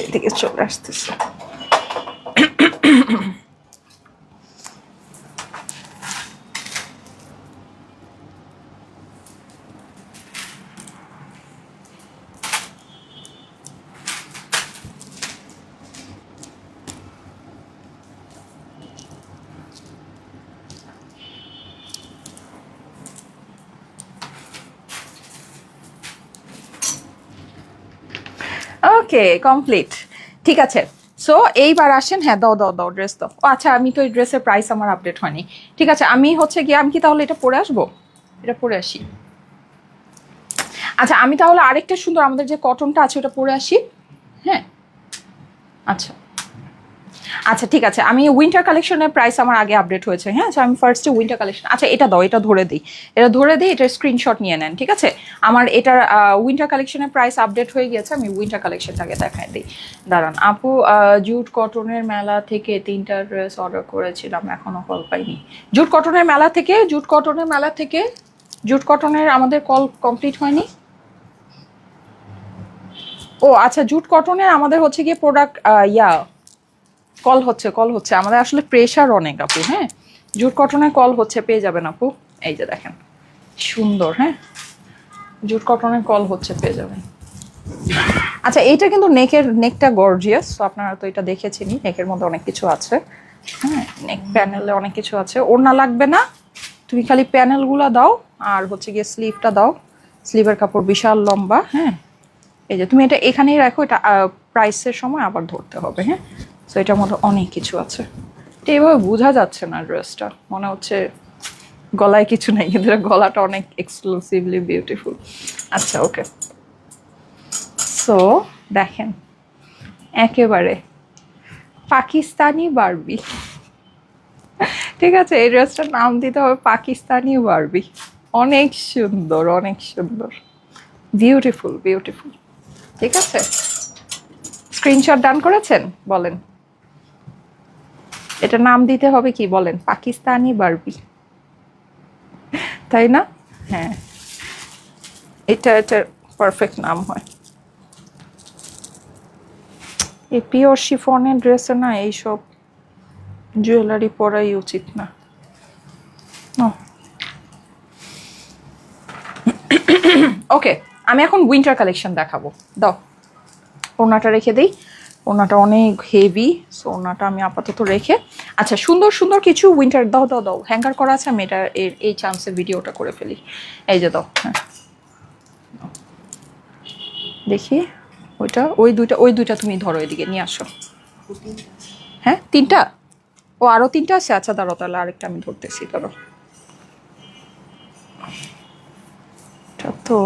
এদিকে চলে আসতেছে। ওকে, কমপ্লিট। ঠিক আছে, সো এইবার আসেন। হ্যাঁ, দাও দাও দাও, ড্রেস দাও। আচ্ছা, আমি তো এই ড্রেসের প্রাইস আমার আপডেট হয়নি। ঠিক আছে, আমি হচ্ছে গিয়ে আমি কি তাহলে এটা পরে আসবো, এটা পরে আসি। আচ্ছা আমি তাহলে আরেকটা সুন্দর আমাদের যে কটনটা আছে ওটা পরে আসি। হ্যাঁ আচ্ছা আচ্ছা ঠিক আছে, আমি উইন্টার কালেকশনের প্রাইস আমার আগে আপডেট হয়েছে। হ্যাঁ আমি ফার্স্টে উইন্টার কালেকশন, আচ্ছা এটা দাও, এটা ধরে দিই, এটার স্ক্রিনশট নিয়ে নেন। ঠিক আছে, আমার এটার উইন্টার কালেকশনের প্রাইস আপডেট হয়ে গেছে। আমি উইন্টার কালেকশনটাকে দেখাই দিই, দাঁড়ান আপু। জুট কটনের মেলা থেকে 3টা ড্রেস অর্ডার করেছিলাম, এখনো কল পাইনি। জুট কটনের মেলা থেকে জুট কটনের আমাদের কল কমপ্লিট হয়নি। ও আচ্ছা, জুট কটনের আমাদের হচ্ছে গিয়ে প্রোডাক্ট কল হচ্ছে আমাদের আসলে প্রেশার অনেক আপু। হ্যাঁ জুট কটনের কল হচ্ছে, পেয়ে যাবেন আপু। এই যে দেখেন সুন্দর, হ্যাঁ জুট কটনের কল হচ্ছে, পেয়ে যাবেন। আচ্ছা এইটা কিন্তু নেকটা গর্জিয়াস, তো আপনারা তো এটা দেখেছেনই, নেকের মধ্যে অনেক কিছু আছে। হ্যাঁ নেক প্যানেলে অনেক কিছু আছে, ওড়না লাগবে না, তুমি খালি প্যানেলগুলো দাও আর হচ্ছে গিয়ে স্লিভটা দাও। স্লিভের কাপড় বিশাল লম্বা। হ্যাঁ এই যে তুমি এটা এখানেই রাখো, এটা প্রাইসের সময় আবার ধরতে হবে। হ্যাঁ তো এটার মধ্যে অনেক কিছু আছে, এটা এইভাবে বোঝা যাচ্ছে না ড্রেসটা, মনে হচ্ছে গলায় কিছু নেই, কিন্তু গলাটা অনেক এক্সক্লুসিভলি বিউটিফুল। আচ্ছা ওকে, সো দেখেন একেবারে পাকিস্তানি বারবি। ঠিক আছে, এই ড্রেসটার নাম দিতে হবে পাকিস্তানি বারবি। অনেক সুন্দর, অনেক সুন্দর, বিউটিফুল বিউটিফুল। ঠিক আছে, স্ক্রিনশট ডান করেছেন? বলেন এটা নাম দিতে হবে কি, বলেন? পাকিস্তানি বারবি, তাই না? হ্যাঁ এটার পারফেক্ট নাম হয়। এই পিওর শিফনের ড্রেসে না এইসব জুয়েলারি পরাই উচিত না। ওকে আমি এখন উইন্টার কালেকশন দেখাবো, দাও ওড়নাটা রেখে দিই, ওড়নাটা অনেক হেভি, সো ওড়নাটা আমি আপাতত রেখে, আচ্ছা সুন্দর সুন্দর কিছু উইন্টার দাও দাও দাও, হ্যাঙ্গার করা আছে, আমি এটা এই চান্সে ভিডিওটা করে ফেলি। এই যে দাও, হ্যাঁ দেখি ওই দুইটা তুমি ধরো, এদিকে নিয়ে আসো। হ্যাঁ 3টা, ও আরো 3টা আছে, আচ্ছা দাঁড়ো তাহলে আরেকটা আমি ধরতেছি, ধরো। তো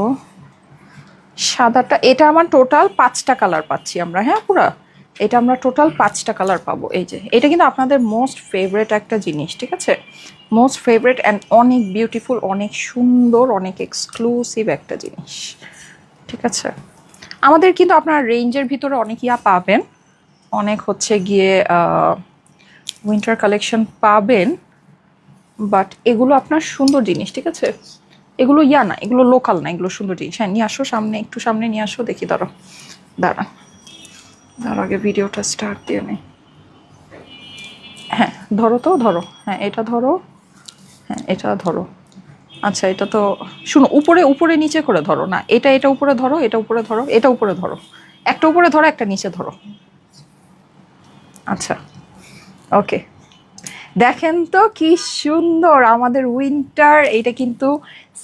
সাদাটা, এটা আমার টোটাল 5টা কালার পাচ্ছি আমরা। হ্যাঁ পুরা এটা আমরা টোটাল 5টা কালার পাবো। এই যে এটা কিন্তু আপনাদের মোস্ট ফেভারিট একটা জিনিস, ঠিক আছে, মোস্ট ফেভারিট অ্যান্ড অনেক বিউটিফুল, অনেক সুন্দর, অনেক এক্সক্লুসিভ একটা জিনিস। ঠিক আছে, আমাদের কিন্তু আপনার রেঞ্জের ভিতরে অনেক পাবেন, অনেক হচ্ছে গিয়ে উইন্টার কালেকশন পাবেন, বাট এগুলো আপনার সুন্দর জিনিস। ঠিক আছে, এগুলো না, এগুলো লোকাল না, এগুলো সুন্দর জিনিস। হ্যাঁ নিয়ে আসো সামনে, একটু সামনে নিয়ে আসো, দেখি দাঁড়া আগে ভিডিওটা স্টার্ট দিয়ে নেই। হ্যাঁ ধরো তো, ধরো, হ্যাঁ এটা ধরো, হ্যাঁ এটা ধরো। আচ্ছা এটা তো শুনো, উপরে নিচে করে ধরো না, এটা উপরে ধরো, এটা উপরে ধরো, এটা উপরে ধরো, একটা উপরে ধরো, একটা নিচে ধরো। আচ্ছা ওকে, দেখেন তো কি সুন্দর আমাদের উইন্টার। এইটা কিন্তু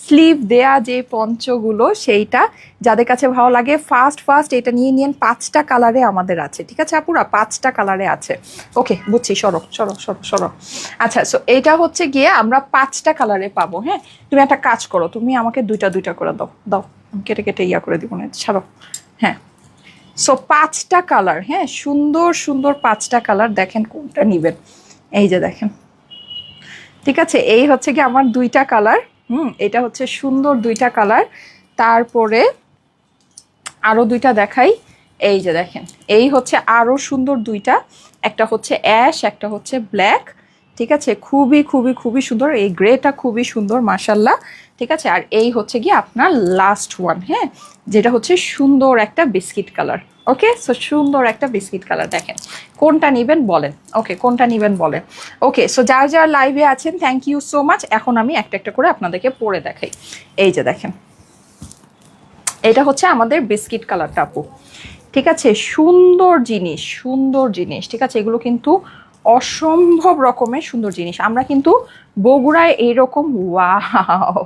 স্লিভ দেয়া যে পঞ্চগুলো, সেইটা যাদের কাছে ভালো লাগে ফার্স্ট এটা নিয়ে নিন। 5টা কালারে আমাদের আছে, ঠিক আছে আপুরা, 5টা কালারে আছে। ওকে বুঝছি, সরো। আচ্ছা সো এটা হচ্ছে গিয়ে আমরা 5টা কালারে পাবো। হ্যাঁ তুমি একটা কাজ করো, তুমি আমাকে দুইটা করে দাও, কেটে করে দিব না, ছাড়ো। হ্যাঁ সো 5টা কালার, হ্যাঁ সুন্দর সুন্দর 5টা কালার, দেখেন কোনটা নিবেন। এই যে দেখেন, ঠিক আছে, এই হচ্ছে কি আমার 2টা কালার। এটা হচ্ছে সুন্দর 2টা কালার। তারপরে আরো 2টা দেখাই, এই যে দেখেন, এই হচ্ছে আরো সুন্দর 2টা, একটা হচ্ছে অ্যাশ, একটা হচ্ছে ব্ল্যাক। ঠিক আছে, খুবই খুবই খুবই সুন্দর, এই গ্রেটা খুবই সুন্দর মাশাল্লাহ। ঠিক আছে, আর এই হচ্ছে গিয়ে আপনার লাস্ট ওয়ান, হ্যাঁ যেটা হচ্ছে সুন্দর একটা বিস্কিট কালার। ওকে সো সুন্দর একটা বিস্কিট কালার, দেখেন কোনটা নেবেন বলেন। ওকে কোনটা নেবেন বলেন। ওকে সো যারা লাইভে আছেন থ্যাংক ইউ সো মাচ। এখন আমি একটা করে আপনাদেরকে পরে দেখাই। এই যে দেখেন, এটা হচ্ছে আমাদের বিস্কিট কালারটা আপু। ঠিক আছে, সুন্দর জিনিস। ঠিক আছে, এগুলো কিন্তু অসম্ভব রকমের সুন্দর জিনিস। আমরা কিন্তু বগুড়ায় এইরকম, ওয়াও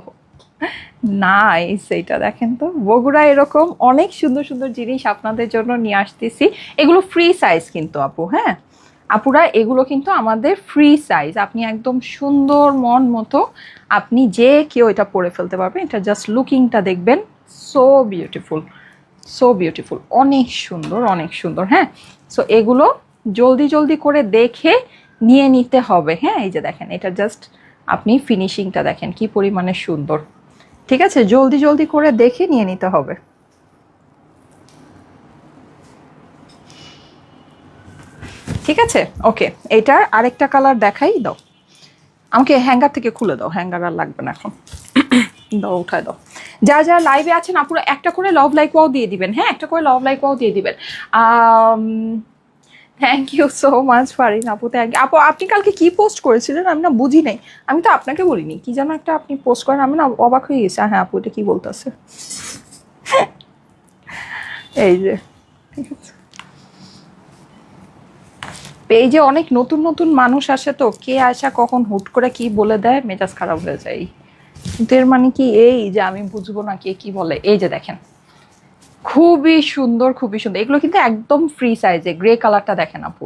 নাইস, এইটা দেখেন তো, বগুড়ায় এরকম অনেক সুন্দর সুন্দর জিনিস আপনাদের জন্য নিয়ে আসতেছি। এগুলো ফ্রি সাইজ কিন্তু আপু, হ্যাঁ আপুরা এগুলো কিন্তু আমাদের ফ্রি সাইজ, আপনি একদম সুন্দর মন মতো আপনি যে কেউ এটা পরে ফেলতে পারবেন। এটা জাস্ট লুকিংটা দেখবেন, সো বিউটিফুল, সো বিউটিফুল, অনেক সুন্দর, অনেক সুন্দর। হ্যাঁ, সো এগুলো জলদি জলদি করে দেখে নিয়ে নিতে হবে। হ্যাঁ, এই যে দেখেন, এটা জাস্ট আপনি ফিনিশিংটা দেখেন কি পরিমাণে সুন্দর। ঠিক আছে, জলদি জলদি করে দেখে নিয়ে নিতে হবে। ঠিক আছে, ওকে, এটার আরেকটা কালার দেখাই দাও আমাকে, হ্যাঙ্গার থেকে খুলে দাও, হ্যাঙ্গার আর লাগবে না এখন, দাও উঠায় দাও। যারা যারা লাইভে আছেন আপুরা একটা করে লাভ লাইক ওয়াও দিয়ে দিবেন। হ্যাঁ, একটা করে লাভ লাইক ওয়াও দিয়ে দিবেন। Thank you so much Farin আপু, থ্যাংক ইউ আপু। আপনি কালকে কি পোস্ট করেছিলেন আমি না বুঝি নাই, আমি তো আপনাকে বলিনি, কি যেন একটা আপনি পোস্ট করেন, আমি না অবাক হয়ে গেছি। হ্যাঁ আপু, এটা কি বলতেছে, এই যে ঠিক আছে, পেজে অনেক নতুন নতুন মানুষ আসে, তো কে আসা কখন হুট করে কি বলে দেয়, মেজাজ খারাপ হয়ে যায়। কিন্তু এর মানে কি এই যে আমি বুঝবো না কে কি বলে। এই যে দেখেন, খুবই সুন্দর, খুবই সুন্দর, এগুলো কিন্তু একদম ফ্রি সাইজে। গ্রে কালারটা দেখেন আপু,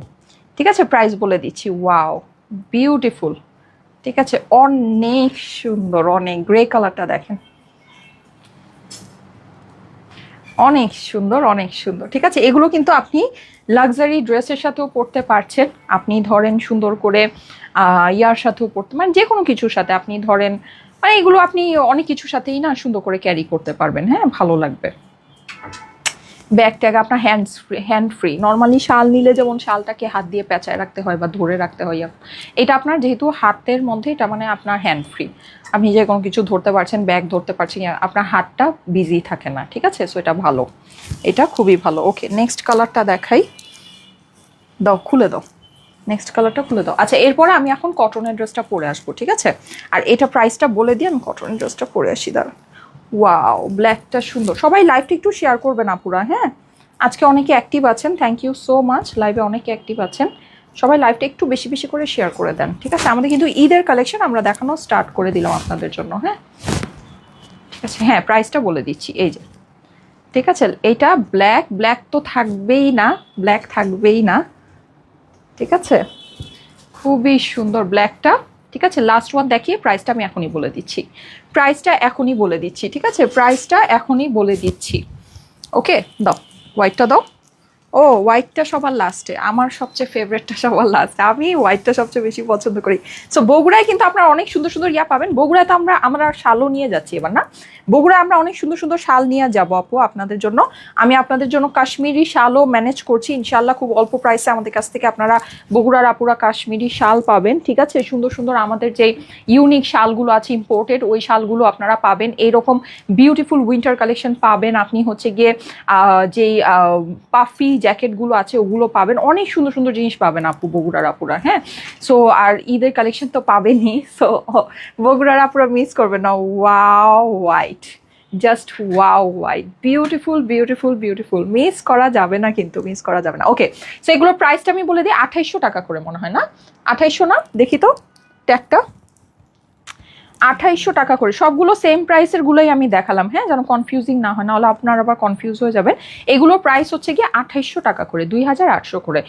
ঠিক আছে, প্রাইস বলে দিচ্ছি। ওয়াও, বিউটিফুল, ঠিক আছে, অনেক সুন্দর, অনেক। গ্রে কালারটা দেখেন, অনেক সুন্দর, অনেক সুন্দর। ঠিক আছে, এগুলো কিন্তু আপনি লাক্সারি ড্রেসের সাথেও পরতে পারছেন। আপনি ধরেন সুন্দর করে ইয়ার সাথেও পরতে, মানে যে কোনো কিছুর সাথে আপনি ধরেন, মানে এগুলো আপনি অনেক কিছুর সাথেই না সুন্দর করে ক্যারি করতে পারবেন। হ্যাঁ, ভালো লাগবে। ব্যাগ ট্যাগ আপনার হ্যান্ড ফ্রি। নর্মালি শাল নিলে যেমন শালটাকে হাত দিয়ে পেঁচায় রাখতে হয় বা ধরে রাখতে হয়, এটা আপনার যেহেতু হাতের মধ্যে, এটা মানে আপনার হ্যান্ড ফ্রি, আপনি যে কোনো কিছু ধরতে পারছেন, ব্যাগ ধরতে পারছেন, আপনার হাতটা বিজি থাকে না। ঠিক আছে, সো এটা ভালো, এটা খুবই ভালো। ওকে, নেক্সট কালারটা দেখাই, দাও খুলে দাও, নেক্সট কালারটা খুলে দাও। আচ্ছা, এরপরে আমি এখন কটনের ড্রেসটা পরে আসবো। ঠিক আছে, আর এটা প্রাইসটা বলে দিয়ে আমি কটনের ড্রেসটা পরে আসি। দাঁড়া, ওয়াও, ব্ল্যাকটা সুন্দর। সবাই লাইভটা একটু শেয়ার করবেন আপুরা। হ্যাঁ, আজকে অনেকে অ্যাক্টিভ আছেন, থ্যাংক ইউ সো মাচ। লাইভে অনেকে অ্যাক্টিভ আছেন, সবাই লাইভটা একটু বেশি বেশি করে শেয়ার করে দেন। ঠিক আছে, আমাদের কিন্তু ঈদের কালেকশন আমরা দেখানো স্টার্ট করে দিলাম আপনাদের জন্য। হ্যাঁ, ঠিক আছে, হ্যাঁ প্রাইসটা বলে দিচ্ছি, এই যে ঠিক আছে, এইটা ব্ল্যাক, ব্ল্যাক তো থাকবেই না, ব্ল্যাক থাকবেই না। ঠিক আছে, খুবই সুন্দর ব্ল্যাকটা। ঠিক আছে, লাস্ট ওয়ান দেখিয়ে প্রাইসটা আমি এখনই বলে দিচ্ছি, প্রাইসটা এখনই বলে দিচ্ছি। ঠিক আছে, প্রাইসটা এখনই বলে দিচ্ছি। ওকে, দাও হোয়াইটটা দাও। ও, হোয়াইটটা সবার লাস্টে, আমার সবচেয়ে ফেভারিটটা সবার লাস্টে, আমি হোয়াইটটা সবচেয়ে বেশি পছন্দ করি। সো বগুড়ায় কিন্তু আপনারা অনেক সুন্দর সুন্দর ইয়া পাবেন। বগুড়ায় তো আমরা শালও নিয়ে যাচ্ছি এবার, না বগুড়ায় আমরা অনেক সুন্দর সুন্দর শাল নিয়ে যাবো আপু আপনাদের জন্য। আমি আপনাদের জন্য কাশ্মীরি শালও ম্যানেজ করছি ইনশাল্লাহ, খুব অল্প প্রাইসে আমাদের কাছ থেকে আপনারা বগুড়ার আপুরা কাশ্মীরি শাল পাবেন। ঠিক আছে, সুন্দর সুন্দর আমাদের যে ইউনিক শালগুলো আছে ইম্পোর্টেড, ওই শালগুলো আপনারা পাবেন। এইরকম বিউটিফুল উইন্টার কালেকশন পাবেন। আপনি হচ্ছে গিয়ে যেই পাফি জ্যাকেটগুলো আছে ওগুলো পাবেন, অনেক সুন্দর সুন্দর জিনিস পাবেন আপু বগুড়ার আপুরা। হ্যাঁ, সো আর ঈদের কালেকশন তো পাবেনই, সো বগুড়ার আপুরা মিস করবেন না। Wow white, just wow white, beautiful beautiful beautiful, miss করা যাবে না, কিন্তু মিস করা যাবে না। ওকে, সো এগুলোর প্রাইসটা আমি বলে দিই, 2800 টাকা করে মনে হয়, না 2800 না, দেখি তো ট্যাগটা, 2800 টাকা করে। সবগুলো সেম প্রাইসের গুলোই আমি দেখালাম, হ্যাঁ, যেন কনফিউজিং না হয়, নাহলে আপনার আবার কনফিউজ হয়ে যাবেন। এগুলোর প্রাইস হচ্ছে গিয়ে 2800 টাকা করে, 2800 করে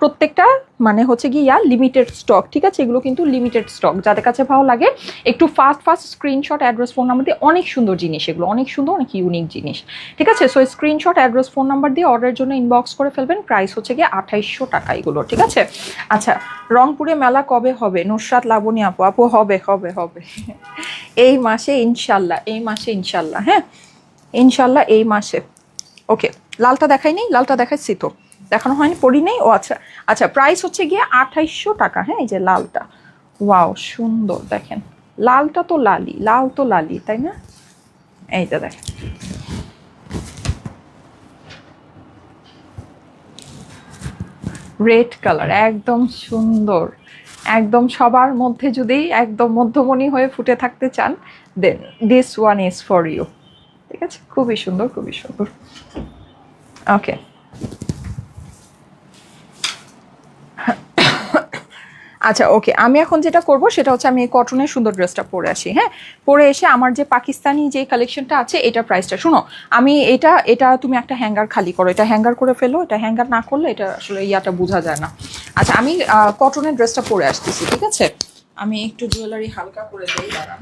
প্রত্যেকটা, মানে হচ্ছে গিয়ে লিমিটেড স্টক। ঠিক আছে, এগুলো কিন্তু লিমিটেড স্টক, যাদের কাছে ভালো লাগে একটু fast fast screenshot, address, phone number দিয়ে, অনেক সুন্দর জিনিস এগুলো, অনেক সুন্দর, অনেক ইউনিক জিনিস। ঠিক আছে, so screenshot, address, phone number দিয়ে অর্ডারের জন্য ইনবক্স করে ফেলবেন। প্রাইস হচ্ছে গিয়ে 2800 টাকা এগুলো। ঠিক আছে, আচ্ছা, রংপুরে মেলা কবে হবে নুসরাত লাবণী আপু? আপু হবে হবে হবে এই মাসে ইনশাল্লাহ, এই মাসে ইনশাল্লাহ। হ্যাঁ, ইনশাল্লাহ এই মাসে। ওকে, লালটা দেখাইনি, লালটা দেখাচ্ছি তো, দেখানো হয়নি, পড়ি নেই। ও আচ্ছা, আচ্ছা, প্রাইস হচ্ছে গিয়ে 2800 টাকা। হ্যাঁ, এই যে লালটা, ওয়াও সুন্দর, দেখেন লালটা তো লালি, লাল তো লালি, তাই না? এইটা দেখেন, রেড কালার, একদম সুন্দর, একদম সবার মধ্যে যদি একদম মধ্যমণি হয়ে ফুটে থাকতে চান, then this one is for you. ঠিক আছে, খুবই সুন্দর, খুবই সুন্দর। ওকে, আচ্ছা, ওকে, আমি এখন যেটা করব সেটা হচ্ছে আমি এই কটনের সুন্দর ড্রেসটা পরে আসি। হ্যাঁ, পরে এসে আমার যে পাকিস্তানি যে কালেকশনটা আছে এটা প্রাইসটা শুনো। আমি এটা এটা তুমি একটা হ্যাঙ্গার খালি করো, এটা হ্যাঙ্গার করে ফেলো, এটা হ্যাঙ্গার না করলে এটা আসলে ইয়াটা বোঝা যায় না। আচ্ছা, আমি কটনের ড্রেসটা পরে আসতেছি। ঠিক আছে, আমি একটু জুয়েলারি হালকা করে দিই, দাঁড়ান।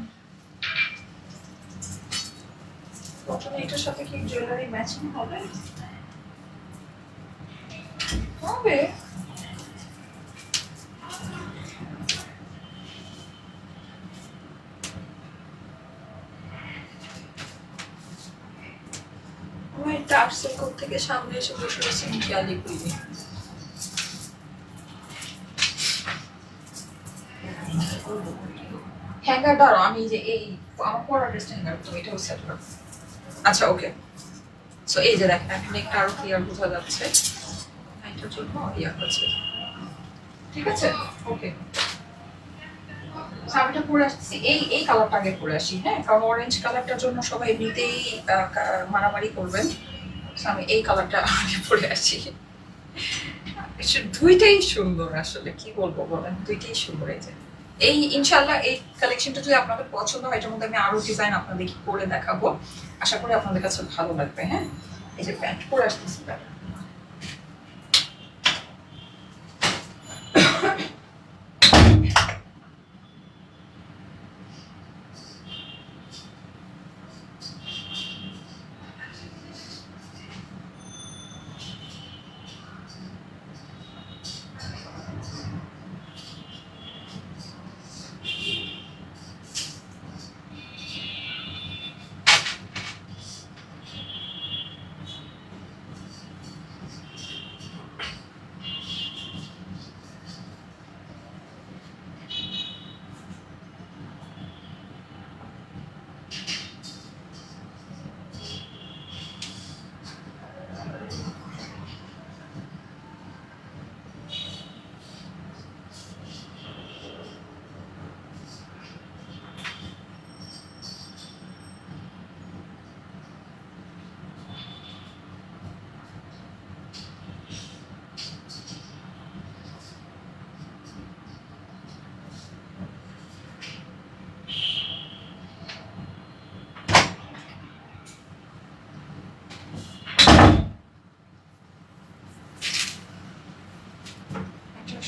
কটনে এটার সাথে কি জুয়েলারি ম্যাচিং হবে? হবে। আমার টার্সেল কোথ থেকে সামনে এসে বসে রয়েছে, আমি খেয়ালই করিনি। হ্যাঙ্গার দাঁড়াও, আমি যে এই আমার পরা ড্রেসটা হ্যাঙ্গার করবো, এটাও সেট করবো। আচ্ছা ওকে, সো এই যে দেখেন এখন একটা আরো ক্লিয়ার বোঝা যাচ্ছে, এটার জন্য ইয়া হচ্ছে, ঠিক আছে ওকে। সামনেটা পরে আসছি, এই কালারটা আগে পরে আসি, হ্যাঁ, কারণ অরেঞ্জ কালারটার জন্য সবাই এমনিতেই মারামারি করবেন। আমি এই কালারটা আগে পরে আসি। দুইটাই সুন্দর, আসলে কি বলবো বলেন, দুইটাই সুন্দর। এই যে এই ইনশাল্লাহ এই কালেকশনটা যদি আপনাদের পছন্দ হয়, এটার মধ্যে আমি আরো ডিজাইন আপনাদের করে দেখাবো, আশা করি আপনাদের কাছে ভালো লাগবে। হ্যাঁ, এই যে প্যান্ট পরে আসতেছি।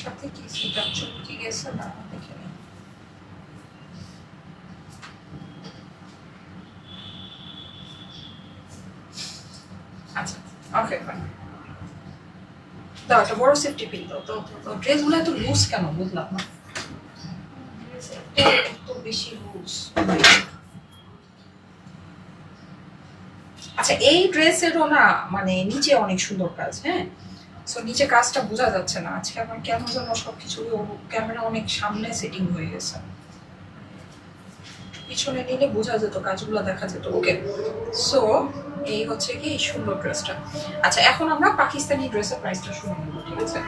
সাথে কি সেটা চুপকে গেছে না দেখে নিই। আচ্ছা ওকে ফাইন, দাও একটা বড় সেফটি পিন দাও। তো ড্রেসগুলো এত লুজ কেন বুঝলাম না, এত বেশি লুজ। আচ্ছা এই ড্রেসেরও না মানে নিচে অনেক সুন্দর কাজ, হ্যাঁ, সো নিচে কাজটা বোঝা যাচ্ছে না আজকে আমার কেন যেন সবকিছু ক্যামেরা অনেক সামনে সেটিং হয়ে গেছে, পিছনে নিলে বোঝা যেত, কাজগুলো দেখা যেত। ওকে, সো এই হচ্ছে কি এই সুন্দর ড্রেসটা। আচ্ছা এখন আমরা পাকিস্তানি ড্রেসের প্রাইসটা শুনে নেব, ঠিক আছে?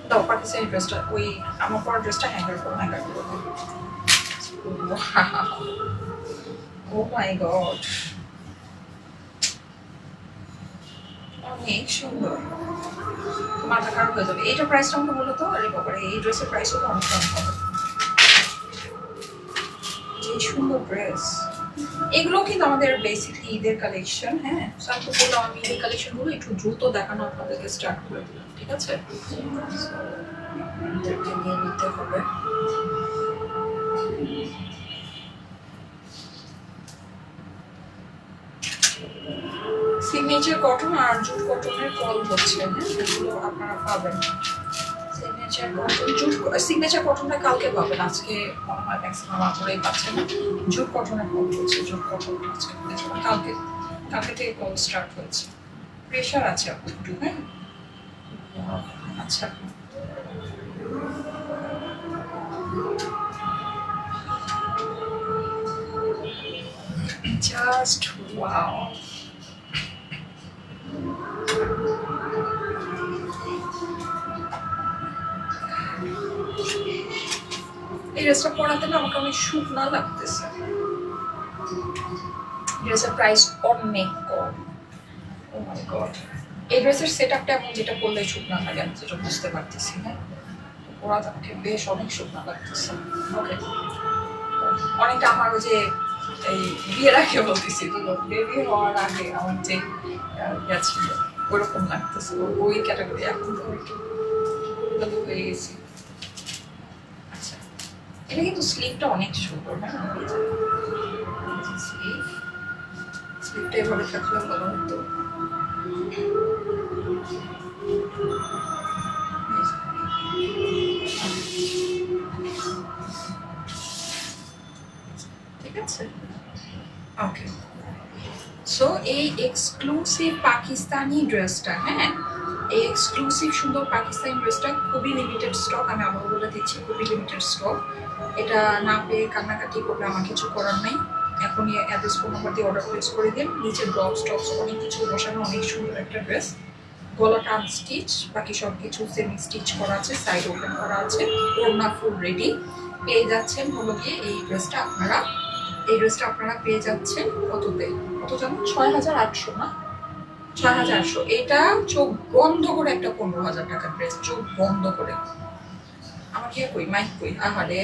দাও পাকিস্তানি ড্রেসটা, ওই আমার পরা ড্রেসটা হ্যাঙ্গার করো, হ্যাঙ্গার করো। ও মাই গড, অনেক সুন্দর, মাথা খারাপ হয়ে যাবে। এইটার প্রাইসটা আমাকে বলো তো। আরে বাবারে, এই ড্রেসের প্রাইসও তো অনেক কম হবে। যে সুন্দর ড্রেস, এগুলো কিন্তু আমাদের বেসিকলি ঈদের কালেকশন। হ্যাঁ, আমি তো বললাম আমি ঈদের কালেকশনগুলো একটু দ্রুত দেখানো আপনাদেরকে স্টার্ট করে দিলাম, ঠিক আছে? নিয়ে নিতে হবে। সিগনেচার কটন আর জুট কটনের কল হচ্ছে, হ্যাঁ, এগুলো আপনারা পাবেন। সিগনেচার কটন, জুট সিগনেচার কটনটা কালকে পাবেন, আজকে মনে হয় ম্যাক্সিমাম আপনারাই পাচ্ছেন। জুট কটনের কল হচ্ছে, জুট কটন আজকে কালকে কালকে থেকে কল স্টার্ট হয়েছে। প্রেশার আছে আপনি একটু, হ্যাঁ। আচ্ছা জাস্ট ওয়াও, এই ড্রেসটা পরাতে না আমাকে অনেক শুকনা লাগতেছে। ড্রেসের প্রাইস অনেক কম। ও মাই গড, এই ড্রেসের সেটআপটা এমন যেটা পরলে শুকনা লাগে, আমি যেটা বুঝতে পারতেছি। হ্যাঁ, পরাতে আমাকে বেশ অনেক শুকনা লাগতেছে। ওকে, অনেকটা আমার ওই যে এই বিয়ের আগে বলতেছি, বেবি হওয়ার আগে আমার যে ইয়া ছিল ওরকম লাগতেছে, ওই ক্যাটাগরি। এখন তো একটু হয়ে গেছি। আচ্ছা, এটা কিন্তু স্লিপটা অনেক সুন্দর, হ্যাঁ, স্লিপটা এভাবে থাকলে ভালো হতো। ঠিক আছে, ওকে। সো এই এক্সক্লুসিভ পাকিস্তানি ড্রেসটা, হ্যাঁ, এই এক্সক্লুসিভ সুন্দর পাকিস্তানি ড্রেসটা খুবই লিমিটেড স্টক। আমি আবার বলে দিচ্ছি, খুবই লিমিটেড স্টক। এটা না পেয়ে কান্নাকাটি করলে আমার কিছু করার নেই। এখনই অ্যাড্রেস ফোন নাম্বার দিয়ে অর্ডার প্লেস করে দিন। নিচে ড্রপস টপস অনেক কিছু বসানো, অনেক সুন্দর একটা ড্রেস। গলাটা আনস্টিচ, বাকি সব কিছু সেমি স্টিচ করা আছে, সাইড ওপেন করা আছে, ওড়না ফুল রেডি। পেয়ে যাচ্ছেন হলো গিয়ে এই ড্রেসটা আপনারা, এই ড্রেসটা আপনারা পেয়ে যাচ্ছেন কততে, কত জানো, 6,800 না, 6,800। এটা চোখ বন্ধ করে একটা 15,000 টাকার ড্রেস, চোখ বন্ধ করে। আমার কি কই, মাইক কই, আহারে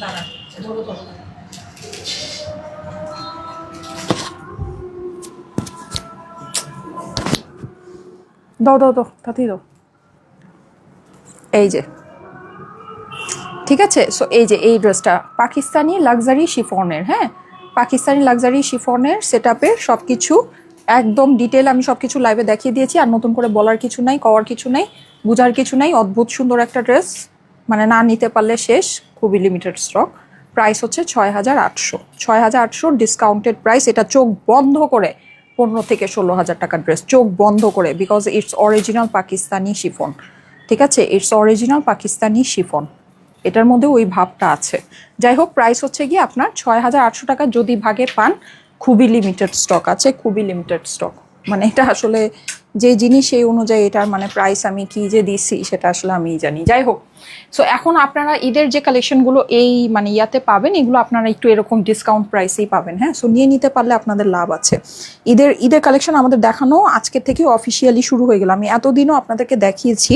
দাঁড়া, ধরো ধরো। দাও দাও দাও, তাতেই দাও। এই যে, ঠিক আছে। সো এই যে এই ড্রেসটা পাকিস্তানি লাক্সারি শিফনের, হ্যাঁ, পাকিস্তানি লাক্সারি শিফনের সেটআপের সব কিছু একদম ডিটেল আমি সব কিছু লাইভে দেখিয়ে দিয়েছি। আর নতুন করে বলার কিছু নাই, কওয়ার কিছু নাই, বোঝার কিছু নাই। অদ্ভুত সুন্দর একটা ড্রেস, মানে না নিতে পারলে শেষ। খুবই লিমিটেড স্টক। প্রাইস হচ্ছে 6,800, 6,800 ডিসকাউন্টেড প্রাইস। এটা চোখ বন্ধ করে 15 থেকে 16,000 টাকার ড্রেস, চোখ বন্ধ করে, because it's original Pakistani chiffon. ঠিক আছে, ইটস অরিজিনাল পাকিস্তানি শিফন, এটার মধ্যে ওই ভাবটা আছে। যাই হোক, প্রাইস হচ্ছে গিয়ে আপনার 6,800 টাকা। যদি ভাগে পান, খুবই লিমিটেড স্টক আছে, খুবই লিমিটেড স্টক। মানে এটা আসলে যে জিনিস সেই অনুযায়ী এটার মানে প্রাইস আমি কি যে দিছি সেটা আসলে আমিই জানি। যাই হোক, সো এখন আপনারা ঈদের যে কালেকশনগুলো এই মানে ইয়াতে পাবেন, এগুলো আপনারা একটু এরকম ডিসকাউন্ট প্রাইসেই পাবেন। হ্যাঁ, সো নিয়ে নিতে পারলে আপনাদের লাভ আছে। ঈদের কালেকশন আমাদের দেখানো আজকে থেকে অফিসিয়ালি শুরু হয়ে গেল। আমি এতদিনও আপনাদেরকে দেখিয়েছি,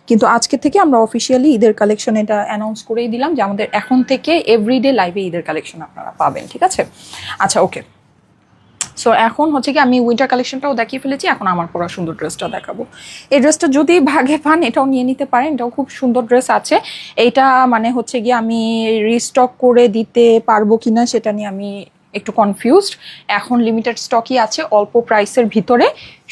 কিন্তু আজকে থেকে আমরা অফিসিয়ালি ঈদের কালেকশন এটা অ্যানাউন্স করেই দিলাম যে আমাদের এখন থেকে এভরিডে লাইভে ঈদের কালেকশন আপনারা পাবেন। ঠিক আছে, আচ্ছা, ওকে। সো এখন হচ্ছে কি আমি উইন্টার কালেকশনটাও দেখিয়ে ফেলেছি, এখন আমার পরা সুন্দর ড্রেসটা দেখাবো। এই ড্রেসটা যদি ভাগে পান এটাও নিয়ে নিতে পারেন, এটাও খুব সুন্দর ড্রেস আছে। এইটা মানে হচ্ছে গিয়ে আমি রিস্টক করে দিতে পারবো কিনা সেটা নিয়ে আমি একটু কনফিউজড। এখন লিমিটেড স্টকই আছে, অল্প প্রাইসের ভিতরে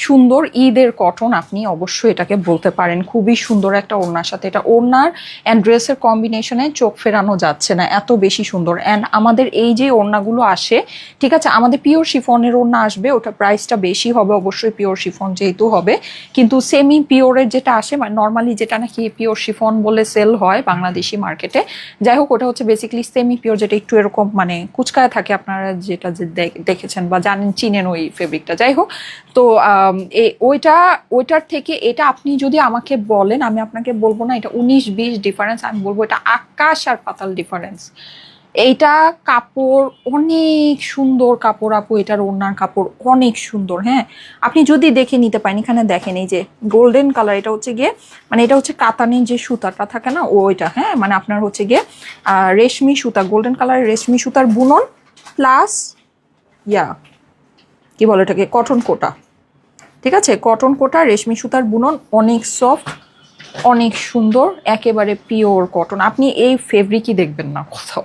সুন্দর ঈদের কটন, আপনি অবশ্যই এটাকে বলতে পারেন। খুবই সুন্দর একটা ওড়নার সাথে, এটা ওড়নার অ্যান্ড ড্রেসের কম্বিনেশনে চোখ ফেরানো যাচ্ছে না, এত বেশি সুন্দর। অ্যান্ড আমাদের এই যে ওড়নাগুলো আসে, ঠিক আছে, আমাদের পিওর শিফনের ওড়না আসবে, ওটা প্রাইসটা বেশি হবে অবশ্যই, পিওর শিফন যেহেতু হবে। কিন্তু সেমি পিওরের যেটা আসে, মানে নর্মালি যেটা নাকি পিওর শিফন বলে সেল হয় বাংলাদেশি মার্কেটে, যাই হোক, ওটা হচ্ছে বেসিক্যালি সেমি পিওর, যেটা একটু এরকম মানে কুচকায় থাকে। আপনারা যেটা যে দেখেছেন বা জানেন, চিনেন ওই ফেব্রিকটা। যাই হোক, তো ওইটার থেকে এটা আপনি যদি আমাকে বলেন, আমি আপনাকে বলবো না এটা 19-20 ডিফারেন্স, আমি বলবো এটা আকাশ আর পাতাল ডিফারেন্স। এইটা কাপড় অনেক সুন্দর কাপড় আপু, এটার ওড়নার কাপড় অনেক সুন্দর। হ্যাঁ, আপনি যদি দেখে নিতে পারেন, এখানে দেখেন এই যে গোল্ডেন কালার, এটা হচ্ছে গিয়ে মানে এটা হচ্ছে কাতানের যে সুতাটা থাকে না ওইটা, হ্যাঁ, মানে আপনার হচ্ছে গিয়ে রেশমি সুতা, গোল্ডেন কালারের রেশমি সুতার বুনন প্লাস কি বলে এটাকে, কটন কোটা। ঠিক আছে, কটন কোটা রেশমি সুতার বুনন, অনেক সফট, অনেক সুন্দর, একেবারে পিওর কটন। আপনি এই ফেব্রিকই দেখবেন না কোথাও,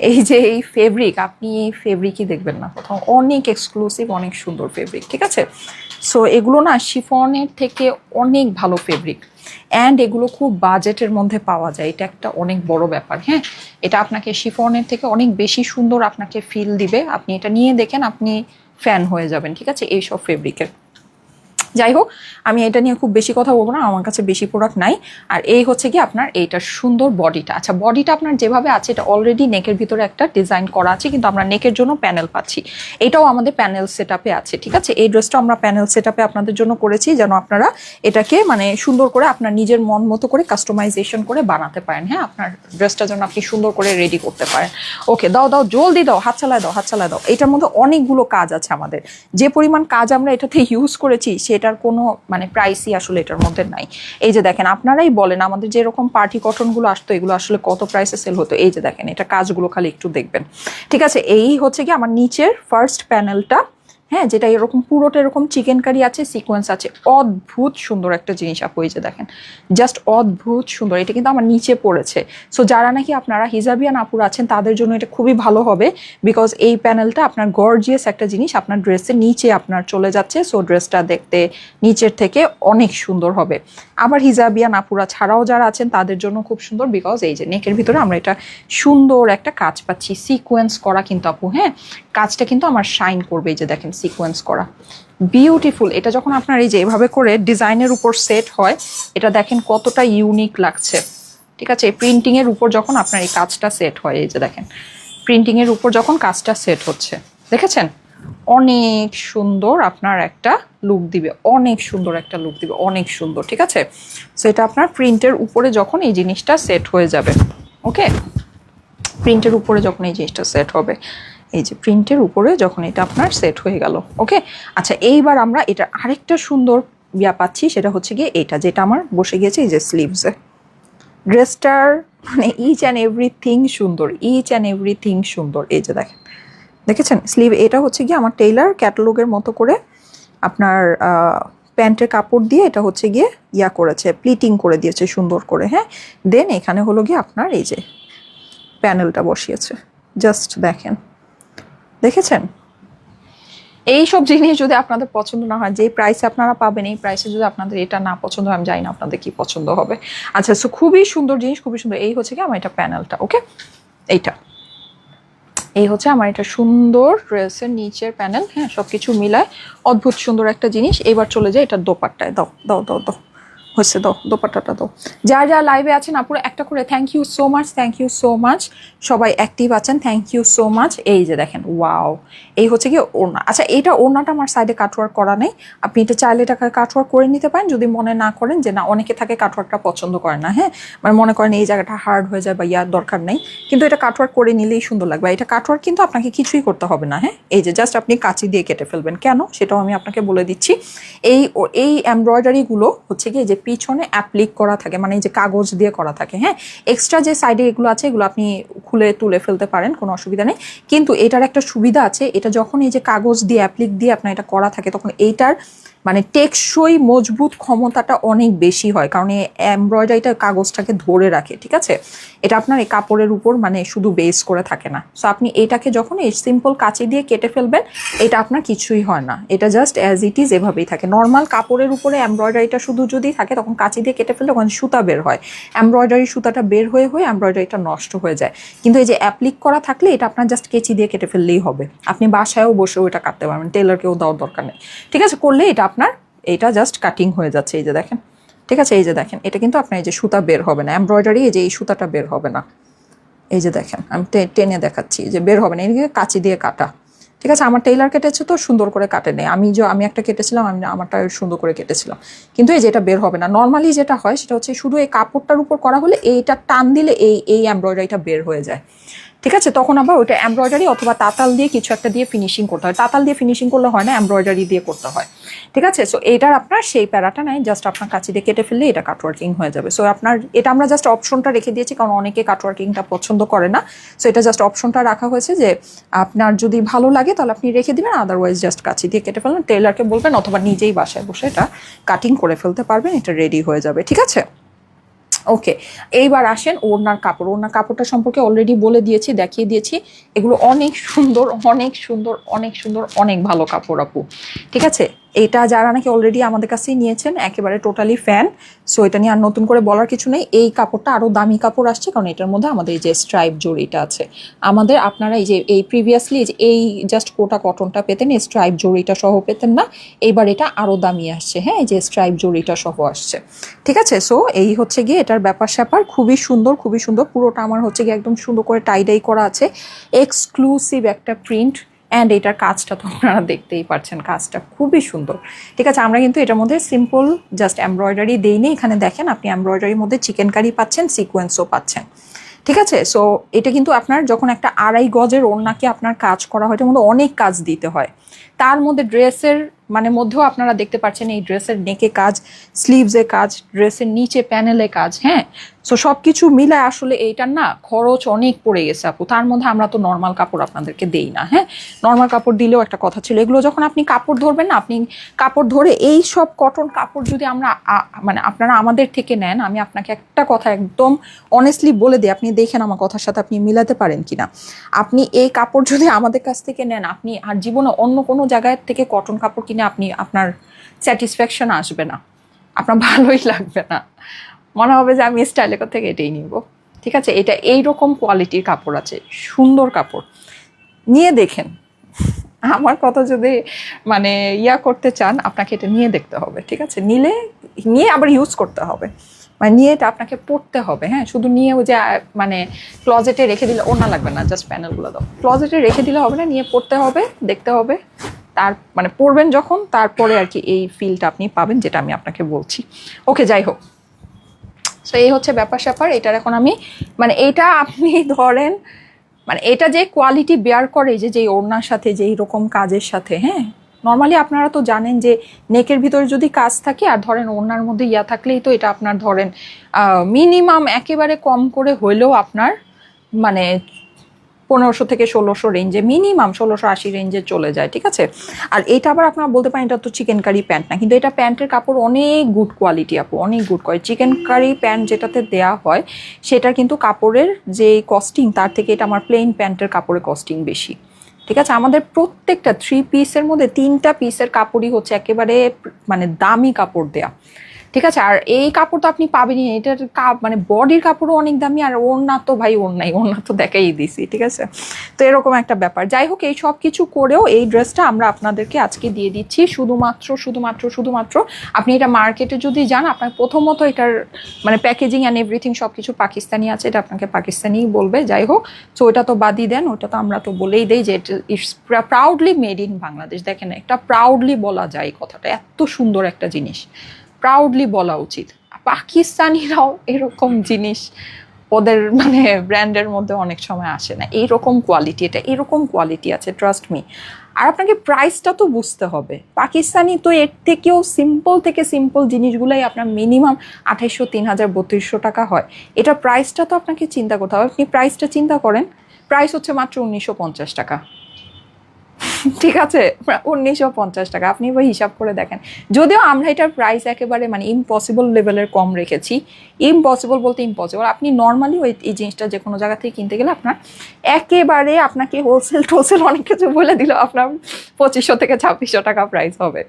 এই যে এই ফেব্রিক, আপনি এই ফেব্রিকই দেখবেন না কোথাও। অনেক এক্সক্লুসিভ, অনেক সুন্দর ফেব্রিক। ঠিক আছে, সো এগুলো না শিফনের থেকে অনেক ভালো ফেব্রিক, অ্যান্ড এগুলো খুব বাজেটের মধ্যে পাওয়া যায়, এটা একটা অনেক বড় ব্যাপার। হ্যাঁ, এটা আপনাকে শিফনের থেকে অনেক বেশি সুন্দর আপনাকে ফিল দিবে। আপনি এটা নিয়ে দেখেন, আপনি ফ্যান হয়ে যাবেন। ঠিক আছে, এইসব ফেব্রিকের। যাই হোক, আমি এটা নিয়ে খুব বেশি কথা বলবো না, আমার কাছে বেশি প্রোডাক্ট নাই। আর এই হচ্ছে কি আপনার এইটার সুন্দর বডিটা। আচ্ছা, বডিটা আপনার যেভাবে আছে, এটা অলরেডি নেকের ভিতরে একটা ডিজাইন করা আছে, কিন্তু আমরা নেকের জন্য প্যানেল পাচ্ছি। এটাও আমাদের প্যানেল সেটআপে আছে। ঠিক আছে, এই ড্রেসটা আমরা প্যানেল সেটআপে আপনাদের জন্য করেছি, যেন আপনারা এটাকে মানে সুন্দর করে আপনার নিজের মন মতো করে কাস্টমাইজেশন করে বানাতে পারেন। হ্যাঁ, আপনার ড্রেসটা যেন আপনি সুন্দর করে রেডি করতে পারেন। ওকে, দাও দাও, জলদি দাও, হাত চালায় দাও, হাত চালায় দাও। এটার মধ্যে অনেকগুলো কাজ আছে আমাদের, যে পরিমাণ কাজ আমরা এটাতে ইউজ করেছি সেটার কোনো মানে প্রাইসই আসলে এটার মধ্যে নাই। এই যে দেখেন, আপনারাই বলেন আমাদের যে এরকম পার্টি কটনগুলো আসতো, এগুলো আসলে কত প্রাইসে সেল হতো। এই যে দেখেন, এটা কাজগুলো খালি একটু দেখবেন। ঠিক আছে, এই হচ্ছে কি আমার নিচের ফার্স্ট প্যানেলটা। হ্যাঁ, যেটা এরকম পুরোটা এরকম চিকেন কারি আছে, সিকোয়েন্স আছে, অদ্ভুত সুন্দর একটা জিনিস আপু, এই যে দেখেন, জাস্ট অদ্ভুত সুন্দর। এটা কিন্তু আমার নিচে পড়েছে। সো যারা নাকি আপনারা হিজাবিয়ান আপুর আছেন তাদের জন্য এটা খুবই ভালো হবে, বিকজ এই প্যানেলটা আপনার গর্জিয়াস একটা জিনিস আপনার ড্রেসের নিচে আপনার চলে যাচ্ছে। সো ড্রেসটা দেখতে নিচের থেকে অনেক সুন্দর হবে। আবার হিজাবিয়ান আপুরা ছাড়াও যারা আছেন তাদের জন্য খুব সুন্দর, বিকজ এই যে নেকের ভিতরে আমরা এটা সুন্দর একটা কাজ পাচ্ছি, সিকোয়েন্স করা কিন্তু আপু। হ্যাঁ, কাজটা কিন্তু আমার শাইন করবে, এই যে দেখেন সিকোয়েন্স করা, বিউটিফুল। এটা যখন আপনার এই যে এভাবে করে ডিজাইনের উপর সেট হয়, এটা দেখেন কতটা ইউনিক লাগছে। ঠিক আছে, এই প্রিন্টিং এর উপর যখন আপনার এই কাজটা সেট হয়, এই যে দেখেন প্রিন্টিং এর উপর যখন কাজটা সেট হচ্ছে, দেখেছেন অনেক সুন্দর আপনার একটা লুক দিবে, অনেক সুন্দর একটা লুক দিবে, অনেক সুন্দর। ঠিক আছে, সো এটা আপনার প্রিন্টের উপরে যখন এই জিনিসটা সেট হয়ে যাবে, ওকে, প্রিন্টের উপরে যখন এই জিনিসটা সেট হবে, এই যে প্রিন্টের উপরে যখন এটা আপনার সেট হয়ে গেল, ওকে। আচ্ছা, এইবার আমরা এটা আরেকটা সুন্দর পাচ্ছি, সেটা হচ্ছে গিয়ে এটা, যেটা আমার বসে গিয়েছে এই যে স্লিভসে। ড্রেসটার মানে ইচ অ্যান্ড এভরিথিং সুন্দর, ইচ অ্যান্ড এভরিথিং সুন্দর। এই যে দেখেন, দেখেছেন স্লিভ, এটা হচ্ছে গিয়ে আমার টেইলার ক্যাটালগের মতো করে আপনার প্যান্টের কাপড় দিয়ে এটা হচ্ছে গিয়ে করেছে, প্লিটিং করে দিয়েছে সুন্দর করে। হ্যাঁ, দেন এখানে হলো গিয়ে আপনার এই যে প্যানেলটা বসিয়েছে, জাস্ট দেখেন, দেখেছেন। এইসব জিনিস যদি আপনাদের পছন্দ না হয়, যে প্রাইসে আপনারা পাবেন, এই প্রাইসে যদি আপনাদের এটা না পছন্দ হয়, আমি জানি না আপনাদের কি পছন্দ হবে। আচ্ছা, সো খুবই সুন্দর জিনিস, খুবই সুন্দর। এই হচ্ছে কি আমার এটা প্যানেলটা, ওকে, এইটা এই হচ্ছে আমার এটা সুন্দর ড্রেসের নিচের প্যানেল। হ্যাঁ, সবকিছু মিলায় অদ্ভুত সুন্দর একটা জিনিস। এবার চলে যায় এটা দোপাট্টায়। দাও দাও দাও দাও, হচ্ছে দাও, দোপাট্টাটা দাও। যারা যারা লাইভে আছেন আপুরা একটা করে thank you so much, thank you so much, সবাই অ্যাক্টিভ আছেন, থ্যাংক ইউ সো মাচ। এই যে দেখেন, ওয়াও, এই হচ্ছে কি ওড়না। আচ্ছা, এইটা ওড়নাটা আমার সাইডে কাটওয়ার্ক করা নেই, আপনি এটা চাইলে এটাকে কাটওয়ার্ক করে নিতে পারেন, যদি মনে না করেন যে না, অনেকে থাকে কাটওয়ার্কটা পছন্দ করে না। হ্যাঁ, মানে মনে করেন এই জায়গাটা হার্ড হয়ে যায় বা ইয়ার দরকার নেই, কিন্তু এটা কাটওয়ার্ক করে নিলেই সুন্দর লাগবে। এটা কাটওয়ার্ক কিন্তু আপনাকে কিছুই করতে হবে না। হ্যাঁ, এই যে জাস্ট আপনি কাঁচি দিয়ে কেটে ফেলবেন। কেন, সেটাও আমি আপনাকে বলে দিচ্ছি। এই এমব্রয়ডারিগুলো হচ্ছে কি যে পিছনে অ্যাপ্লিক করা থাকে, মানে এই যে কাগজ দিয়ে করা থাকে। হ্যাঁ, এক্সট্রা যে সাইডে এগুলো আছে এগুলো আপনি খুলে তুলে ফেলতে পারেন, কোনো অসুবিধা নেই। কিন্তু এটার একটা সুবিধা আছে, এটা যখন এই যে কাগজ দিয়ে অ্যাপ্লিক দিয়ে আপনার এটা করা থাকে, তখন এইটার মানে টেকসই মজবুত ক্ষমতাটা অনেক বেশি হয়, কারণ এই এমব্রয়ডারিটা কাগজটাকে ধরে রাখে। ঠিক আছে, এটা আপনার এই কাপড়ের উপর মানে শুধু বেস করে থাকে না। সো আপনি এটাকে যখন এই সিম্পল কাঁচি দিয়ে কেটে ফেলবেন, এটা আপনার কিছুই হয় না, এটা জাস্ট অ্যাজ ইট ইজ এভাবেই থাকে। নর্মাল কাপড়ের উপরে এমব্রয়ডারিটা শুধু যদি থাকে, তখন কাঁচি দিয়ে কেটে ফেললে ওখানে সুতা বের হয়, এমব্রয়ডারি সুতাটা বের হয়ে হয়ে এমব্রয়ডারিটা নষ্ট হয়ে যায়। কিন্তু এই যে অ্যাপ্লিক করা থাকলে এটা আপনার জাস্ট কেচি দিয়ে কেটে ফেললেই হবে, আপনি বাসায়ও বসেও এটা কাটতে পারবেন, টেলারকেও দেওয়ার দরকার নেই। ঠিক আছে, করলে এটা আপনার এটা জাস্ট কাটিং হয়ে যাচ্ছে, এই যে দেখেন। ঠিক আছে, এই যে দেখেন, এটা কিন্তু আপনার এই যে সুতা বের হবে না, এমব্রয়ডারি এই যে এই সুতাটা বের হবে না, এই যে দেখেন আমি টেনে দেখাচ্ছি যে বের হবে না, এদিকে কাঁচি দিয়ে কাটা। ঠিক আছে, আমার টেইলার কেটেছে তো সুন্দর করে কাটে নেই, আমি একটা কেটেছিলাম, আমি আমারটা সুন্দর করে কেটেছিলাম, কিন্তু এই যে এটা বের হবে না। নর্মালি যেটা হয় সেটা হচ্ছে শুধু এই কাপড়টার উপর করা হলে এইটা টান দিলে এই এমব্রয়ডারিটা বের হয়ে যায়। ঠিক আছে, তখন আবার ওইটা এমব্রয়ডারি অথবা তাতাল দিয়ে কিছু একটা দিয়ে ফিনিশিং করতে হয়, তাতাল দিয়ে ফিনিশিং করলে হয় না, এমব্রয়ডারি দিয়ে করতে হয়। ঠিক আছে, সো এইটার আপনার সেই প্যারাটা নাই, জাস্ট আপনার কাঁচি দিয়ে কেটে ফেললে এটা কাটওয়ার্কিং হয়ে যাবে। সো আপনার এটা আমরা জাস্ট অপশনটা রেখে দিয়েছি, কারণ অনেকে কাটওয়ার্কিংটা পছন্দ করে না। সো এটা জাস্ট অপশনটা রাখা হয়েছে যে আপনার যদি ভালো লাগে তাহলে আপনি রেখে দিবেন, আদারওয়াইজ জাস্ট কাঁচি দিয়ে কেটে ফেলবেন, টেইলারকে বলবেন অথবা নিজেই বাসায় বসে এটা কাটিং করে ফেলতে পারবেন, এটা রেডি হয়ে যাবে। ঠিক আছে, ওকে। এইবার আসেন ওড়নার কাপড়। ওড়নার কাপড়টা সম্পর্কে অলরেডি বলে দিয়েছি, দেখিয়ে দিয়েছি। এগুলো অনেক সুন্দর, অনেক সুন্দর, অনেক সুন্দর, অনেক ভালো কাপড় আপু। ঠিক আছে, এটা যারা নাকি অলরেডি আমাদের কাছেই নিয়েছেন একেবারে টোটালি ফ্যান, সো এটা নিয়ে আর নতুন করে বলার কিছু নেই। এই কাপড়টা আরও দামি কাপড় আসছে, কারণ এটার মধ্যে আমাদের এই যে স্ট্রাইপ জড়িটা আছে। আমাদের আপনারা এই যে এই প্রিভিয়াসলি এই জাস্ট কোটা কটনটা পেতেন, এই স্ট্রাইপ জড়িটা সহ পেতেন না, এইবার এটা আরও দামি আসছে। হ্যাঁ, এই যে স্ট্রাইপ জড়িটা সহ আসছে। ঠিক আছে, সো এই হচ্ছে গিয়ে এটার ব্যাপার স্যাপার, খুবই সুন্দর, খুবই সুন্দর। পুরোটা আমার হচ্ছে গিয়ে একদম সুন্দর করে টাইডাই করা আছে, এক্সক্লুসিভ একটা প্রিন্ট। অ্যান্ড এটার কাজটা তো আপনারা দেখতেই পাচ্ছেন, কাজটা খুবই সুন্দর। ঠিক আছে, আমরা কিন্তু এটার মধ্যে সিম্পল জাস্ট এমব্রয়ডারি দেইনি, এখানে দেখেন আপনি এমব্রয়ডারির মধ্যে চিকেন কারি পাচ্ছেন, সিকোয়েন্সও পাচ্ছেন। ঠিক আছে, সো এটা কিন্তু আপনার যখন একটা 2.5 গজের ওড়নাকে আপনার কাজ করা হয়, এটার মধ্যে অনেক কাজ দিতে হয়, তার মধ্যে ড্রেসের মানে মধ্যেও আপনারা দেখতে পাচ্ছেন এই ড্রেসের নেকে কাজ, স্লিভসে কাজ, ড্রেসের নিচে প্যানেলে কাজ। হ্যাঁ, সো সব কিছু মিলে আসলে এইটার না খরচ অনেক পড়ে গেছে আপু। তার মধ্যে আমরা তো নর্মাল কাপড় আপনাদেরকে দেই না। হ্যাঁ, নর্মাল কাপড় দিলেও একটা কথা ছিল, এগুলো যখন আপনি কাপড় ধরবেন না, আপনি কাপড় ধরে এই সব কটন কাপড় যদি আমরা মানে আপনারা আমাদের থেকে নেন, আমি আপনাকে একটা কথা একদম অনেস্টলি বলে দিই, আপনি দেখেন আমার কথার সাথে আপনি মিলাতে পারেন কিনা। আপনি এই কাপড় যদি আমাদের কাছ থেকে নেন, আপনি আর জীবনে অন্য কোনো জায়গায় থেকে কটন কাপড় কিনে আপনার স্যাটিসফ্যাকশন আসবে না, আপনার ভালোই লাগবে না, মনে হবে যে আমি স্টাইলের থেকে এটাই নিব। ঠিক আছে, এটা এইরকম কোয়ালিটির কাপড় আছে, সুন্দর কাপড়, নিয়ে দেখেন। আমার কথা যদি মানে করতে চান, আপনাকে এটা নিয়ে দেখতে হবে। ঠিক আছে, নিয়ে আবার ইউজ করতে হবে, মানে নিয়ে এটা আপনাকে পড়তে হবে। হ্যাঁ, শুধু নিয়ে ওই যে মানে ক্লজেটে রেখে দিলে ওনা লাগবে না, জাস্ট প্যানেলগুলো দাও, ক্লজেটে রেখে দিলে হবে না, নিয়ে পড়তে হবে, দেখতে হবে। তার মানে পড়বেন যখন, তারপরে আর কি এই ফিলটা আপনি পাবেন যেটা আমি আপনাকে বলছি। ওকে, যাই হোক, সো এই হচ্ছে ব্যাপার স্যাপার। এটার এখন আমি মানে এইটা আপনি ধরেন মানে এটা যে কোয়ালিটি বেয়ার করে, যে যেই ওড়নার সাথে, যেই রকম কাজের সাথে। হ্যাঁ, নর্মালি আপনারা তো জানেন যে নেকের ভিতরে যদি কাজ থাকে আর ধরেন ওড়নার মধ্যে থাকলেই তো এটা আপনার ধরেন মিনিমাম একেবারে কম করে হইলেও আপনার মানে 1500 থেকে 1600 রেঞ্জে, মিনিমাম 1680 রেঞ্জে চলে যায়। ঠিক আছে, আর এটা আবার আপনারা বলতে পারেন এটা তো চিকেন কারি প্যান্ট না, কিন্তু এটা প্যান্টের কাপড় অনেক গুড কোয়ালিটি আপু, অনেক good quality. Chicken curry pant যেটাতে দেয়া হয় সেটা কিন্তু কাপড়ের যে কস্টিং, তার থেকে এটা আমার প্লেন প্যান্টের কাপড়ের কস্টিং বেশি। ঠিক আছে, আমাদের প্রত্যেকটা 3 পিসের মধ্যে 3টা পিসের কাপড়ই হচ্ছে একেবারে মানে দামি কাপড় দেয়া। ঠিক আছে, আর এই কাপড় তো আপনি পাবেনই, এটার মানে বডির কাপড়ও অনেক দামি, আর ওড়না তো ভাই ওড়না তো দেখাই দিছি। ঠিক আছে, তো এরকম একটা ব্যাপার। যাই হোক, এই সব কিছু করেও এই ড্রেসটা আমরা আপনাদেরকে আজকে দিয়ে দিচ্ছি শুধুমাত্র আপনি এটা মার্কেটে যদি যান, আপনার প্রথমত এটার মানে প্যাকেজিং অ্যান্ড এভরিথিং সব কিছু পাকিস্তানি আছে, এটা আপনাকে পাকিস্তানিই বলবে। যাই হোক, তো ওটা তো বাদই দেন, ওটা তো আমরা তো বলেই দেই যে it's proudly made in Bangladesh. দেখেন, একটা প্রাউডলি বলা যায় কথাটা, এত সুন্দর একটা জিনিস প্রাউডলি বলা উচিত। পাকিস্তানিরাও এরকম জিনিস ওদের মানে ব্র্যান্ডের মধ্যে অনেক সময় আসে না, এইরকম কোয়ালিটি, এটা এরকম কোয়ালিটি আছে, ট্রাস্ট মি। আর আপনাকে প্রাইসটা তো বুঝতে হবে, পাকিস্তানি তো এর থেকেও সিম্পল থেকে সিম্পল জিনিসগুলাই আপনার মিনিমাম 2800, 3000, 3200 টাকা হয়। এটা প্রাইসটা তো আপনাকে চিন্তা করতে হবে। আপনি প্রাইসটা চিন্তা করেন, প্রাইস হচ্ছে মাত্র 1950 টাকা। ঠিক আছে, 1950 টাকা, আপনি এবার হিসাব করে দেখেন। যদিও আমরা এটার প্রাইস একেবারে মানে ইম্পসিবল লেভেলের কম রেখেছি, ইম্পসিবল বলতে ইম্পসিবল। আপনি নর্মালি এই জিনিসটা যে কোনো জায়গা থেকে কিনতে গেলে আপনার একেবারে আপনাকে হোলসেল অনেক কিছু বলে দিল, আপনার 2500 থেকে 2600 টাকা প্রাইস হবে।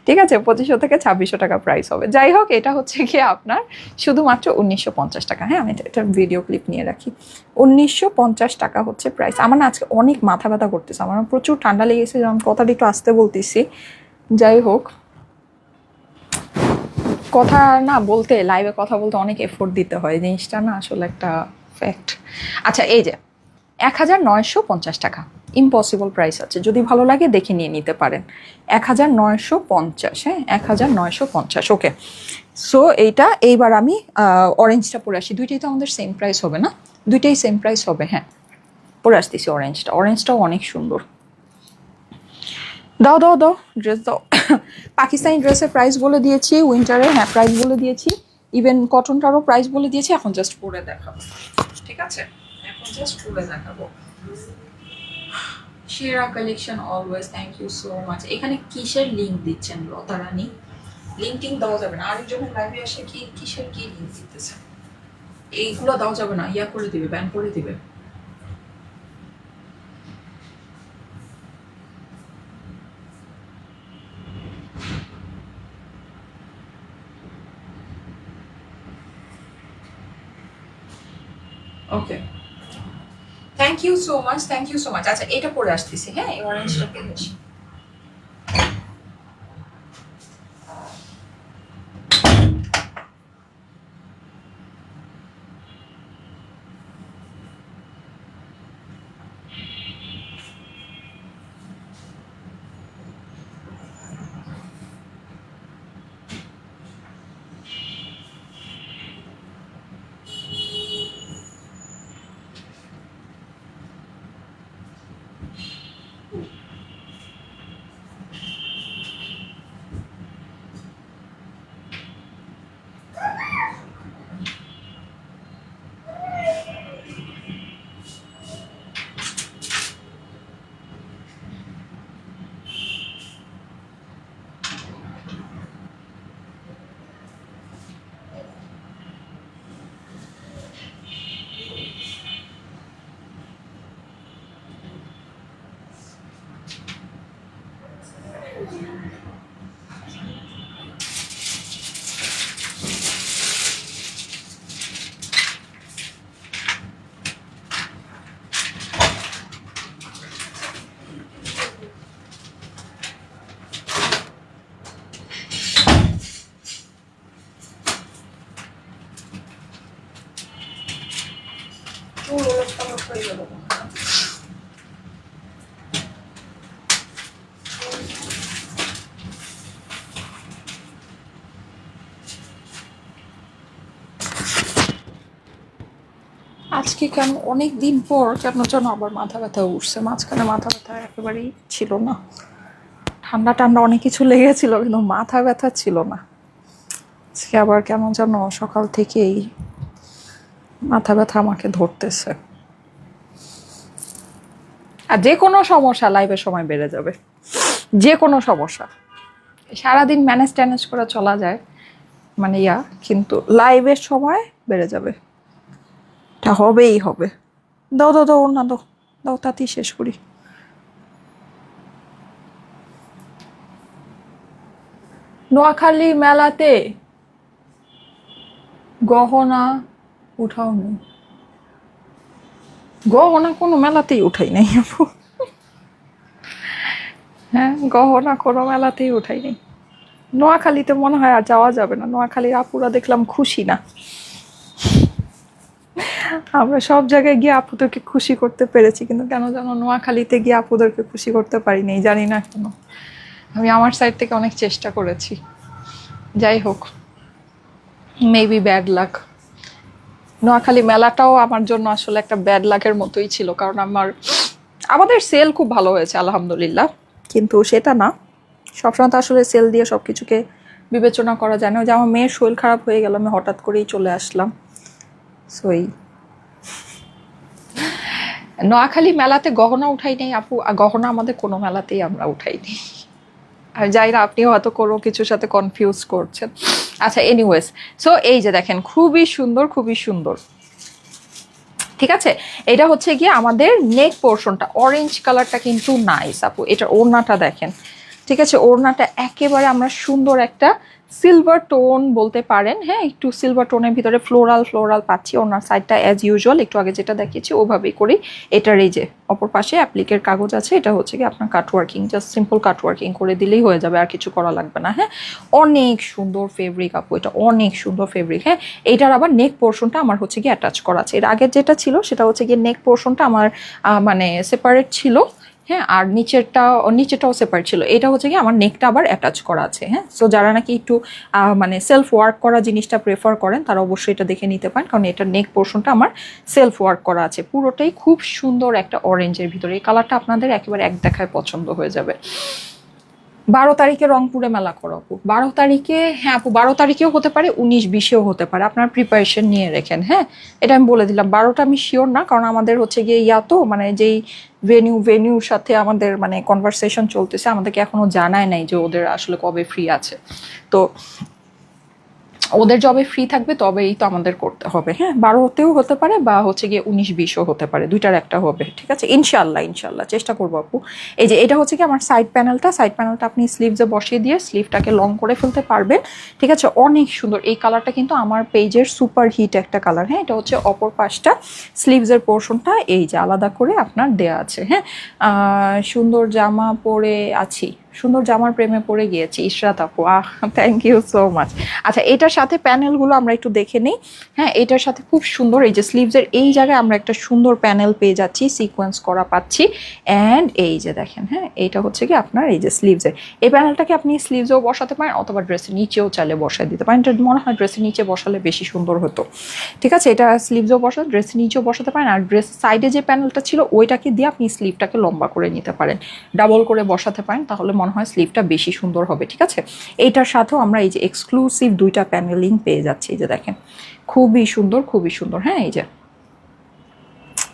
ঠিক আছে, 2500 থেকে 2600 টাকা প্রাইস হবে। যাই হোক, এটা হচ্ছে গিয়ে আপনার শুধুমাত্র 1950 টাকা। হ্যাঁ, আমি এটার ভিডিও ক্লিপ নিয়ে রাখি। 1950 টাকা হচ্ছে প্রাইস। আমার না আজকে অনেক মাথা ব্যথা করতেছে, আমার প্রচুর ঠান্ডা লেগেছে, যেমন কথাটা একটু আসতে বলতেছি। যাই হোক, কথা না বলতে, লাইভে কথা বলতে অনেক এফোর্ট দিতে হয়, জিনিসটা না আসলে একটা ফ্যাক্ট। আচ্ছা, এই যে 1950 টাকা ইম্পসিবল প্রাইস আছে, যদি ভালো লাগে দেখে নিয়ে নিতে পারেন। 1950, হ্যাঁ, 1950। ওকে, সো এইবার আমি অরেঞ্জটা পরে আসি। দুইটাই তো আমাদের সেম প্রাইস হবে না? দুইটাই সেম প্রাইস হবে। হ্যাঁ, পরে আসতেছি অরেঞ্জটাও অনেক সুন্দর। দাও ড্রেস দাও। পাকিস্তানি ড্রেসের প্রাইস বলে দিয়েছি, উইন্টারের হ্যাঁ প্রাইস বলে দিয়েছি, ইভেন কটনটারও প্রাইস বলে দিয়েছি। এখন জাস্ট পরে দেখাবো। ঠিক আছে, এখন জাস্ট পরে দেখাবো। সেরা collection always, thank you so much. এখানে কিসের লিঙ্ক দিচ্ছেন লতা রানী? লিঙ্ক টিঙ্ক দেওয়া যাবে না। আরেকজনের লাইভে আসে কিসের কি লিঙ্ক দিতেছে? এইগুলো দেওয়া যাবে না, করে দিবে, ব্যান করে দিবে। ওকে, থ্যাংক ইউ সো মাচ। আচ্ছা, এটা পরে আসতেছি। হ্যাঁ, এই অরেঞ্জটা পেয়েছি। আজকে কেন অনেক দিন পর কেন যেন আবার মাথা ব্যথা উঠছে, মাঝখানে মাথা ব্যথা একেবারেই ছিল না, ঠান্ডা ঠান্ডা অনেক কিছু লেগেছিল কিন্তু মাথা ব্যথা ছিল না। আজকে আবার কেন যেন সকাল থেকেই মাথা ব্যথা আমাকে ধরতেছে। আর যে কোনো সমস্যা লাইফের সময় বেড়ে যাবে, যে কোনো সমস্যা সারাদিন ম্যানেজ ট্যানেজ করে চলা যায় মানে কিন্তু লাইভের সময় বেড়ে যাবে, এটা হবেই হবে। দাও দাও দাও না দাও দাও, তাতেই শেষ করি। নোয়াখালী মেলাতে গহনা উঠাওনি? গহনা কোনো মেলাতেই উঠাই নাই আপু। হ্যাঁ, গহনা কোনো মেলাতেই উঠাই নাই। নোয়াখালীতে মনে হয় আর যাওয়া যাবে না, নোয়াখালীর আপুরা দেখলাম খুশি না। আমরা সব জায়গায় গিয়ে আপুদেরকে খুশি করতে পেরেছি, কিন্তু কেন যেন নোয়াখালীতে গিয়ে আপুদেরকে খুশি করতে পারিনি, জানি না কেন। আমি আমার সাইড থেকে অনেক চেষ্টা করেছি, যাই হোক, মেবি ব্যাড লাক। নোয়াখালী মেলাটাও আমার জন্য আসলে একটা ব্যাড লাকের মতোই ছিল, কারণ আমাদের সেল খুব ভালো হয়েছে আলহামদুলিল্লাহ, কিন্তু সেটা না, সবসময় তো আসলে সেল দিয়ে সব কিছুকে বিবেচনা করা যায় না। যে আমার মেয়ের শরীর খারাপ হয়ে গেল, আমি হঠাৎ করেই চলে আসলাম। সই নোয়াখালী মেলাতে গহনা উঠাই নেই আপু, আর গহনা আমাদের কোনো মেলাতেই আমরা উঠাইনি। আর যাই না, আপনিও হয়তো কোনো কিছুর সাথে কনফিউজ করছেন। আচ্ছা, এনিওয়েজ, সো এই যে দেখেন, খুবই সুন্দর, খুবই সুন্দর। ঠিক আছে, এটা হচ্ছে গিয়ে আমাদের নেক পোর্শনটা, অরেঞ্জ কালারটা কিন্তু নাইস আপু। এটার ওড়নাটা দেখেন, ঠিক আছে, ওড়নাটা একেবারে আমরা সুন্দর একটা সিলভার টোন বলতে পারেন, হ্যাঁ, একটু সিলভার টোনের ভিতরে ফ্লোরাল ফ্লোরাল পাচ্ছি। ওনার সাইডটা অ্যাজ ইউজুয়াল একটু আগে যেটা দেখিয়েছি ওভাবেই করি। এটার এই যে অপর পাশে অ্যাপ্লিকের কাগজ আছে, এটা হচ্ছে কি আপনার কাটওয়ার্কিং, জাস্ট সিম্পল কাটওয়ার্কিং করে দিলেই হয়ে যাবে, আর কিছু করা লাগবে না। হ্যাঁ, অনেক সুন্দর ফেব্রিক আপু, এটা অনেক সুন্দর ফেব্রিক। হ্যাঁ, এইটার আবার নেক পোর্শনটা আমার হচ্ছে গিয়ে অ্যাটাচ করা আছে। এর আগের যেটা ছিল সেটা হচ্ছে গিয়ে নেক পোর্শনটা আমার মানে সেপারেট ছিল, হ্যাঁ, আর নিচেরটাও সেপারেট ছিল। এটা হচ্ছে কি আমার নেকটা আবার অ্যাটাচ করা আছে। হ্যাঁ, সো যারা নাকি একটু মানে সেলফ ওয়ার্ক করা জিনিসটা প্রেফার করেন তারা অবশ্যই এটা দেখে নিতে পারেন, কারণ এটার নেক পোর্শনটা আমার সেলফ ওয়ার্ক করা আছে। পুরোটাই খুব সুন্দর একটা অরেঞ্জের ভিতরে, এই কালারটা আপনাদের একেবারে এক দেখায় পছন্দ হয়ে যাবে। 12 তারিখে রংপুরে মেলা করো আপু? 12 তারিখে, হ্যাঁ আপু, 12 তারিখেও হতে পারে, 19-20-এও হতে পারে, আপনার প্রিপারেশন নিয়ে রেখেন। হ্যাঁ, এটা আমি বলে দিলাম। 12টা আমি শিওর না, কারণ আমাদের হচ্ছে গিয়ে তো মানে যেই ভেনিউর সাথে আমাদের মানে কনভারসেশন চলতেছে, আমাদেরকে এখনো জানায় নাই যে ওদের আসলে কবে ফ্রি আছে। তো ওদের যবে ফ্রি থাকবে তবেই তো আমাদের করতে হবে। হ্যাঁ, 12তেও হতে পারে বা হচ্ছে গিয়ে 19-20ও হতে পারে, দুইটার একটা হবে। ঠিক আছে, ইনশাল্লাহ ইনশাল্লাহ চেষ্টা করবো আপু। এই যে এটা হচ্ছে কি আমার সাইড প্যানেলটা আপনি স্লিভসে বসিয়ে দিয়ে স্লিভটাকে লং করে ফেলতে পারবেন। ঠিক আছে, অনেক সুন্দর। এই কালারটা কিন্তু আমার পেজের সুপার হিট একটা কালার। হ্যাঁ, এটা হচ্ছে অপর পাশটা, স্লিভসের পোর্শনটা এই যে আলাদা করে আপনার দেয়া আছে। হ্যাঁ, সুন্দর জামা পরে আছি, সুন্দর জামার প্রেমে পড়ে গিয়েছি। ইশরাত আপু, থ্যাংক ইউ সো মাচ। আচ্ছা, এটার সাথে প্যানেলগুলো আমরা একটু দেখে নিই। হ্যাঁ, এটার সাথে খুব সুন্দর এই যে স্লিভসের এই জায়গায় আমরা একটা সুন্দর প্যানেল পেয়ে যাচ্ছি, সিকোয়েন্স করা পাচ্ছি। অ্যান্ড এই যে দেখেন, হ্যাঁ, এইটা হচ্ছে কি আপনার এই যে স্লিভসের এই প্যানেলটাকে আপনি স্লিভসেও বসাতে পারেন অথবা ড্রেসের নিচেও চাইলে বসায় দিতে পারেন। এটা মনে হয় ড্রেসের নিচে বসালে বেশি সুন্দর হতো। ঠিক আছে, এটা স্লিভসেও বসাতে, ড্রেসের নিচেও বসাতে পারেন। আর ড্রেস সাইডে যে প্যানেলটা ছিল ওইটাকে দিয়ে আপনি স্লিভটাকে লম্বা করে নিতে পারেন, ডাবল করে বসাতে পারেন, তাহলে মনে হয় স্লিভটা বেশি সুন্দর হবে। ঠিক আছে, এইটার সাথেও আমরা এই যে এক্সক্লুসিভ দুইটা প্যানেলিং পেয়ে যাচ্ছি। এই যে দেখেন, খুবই সুন্দর, খুবই সুন্দর। হ্যাঁ, এই যে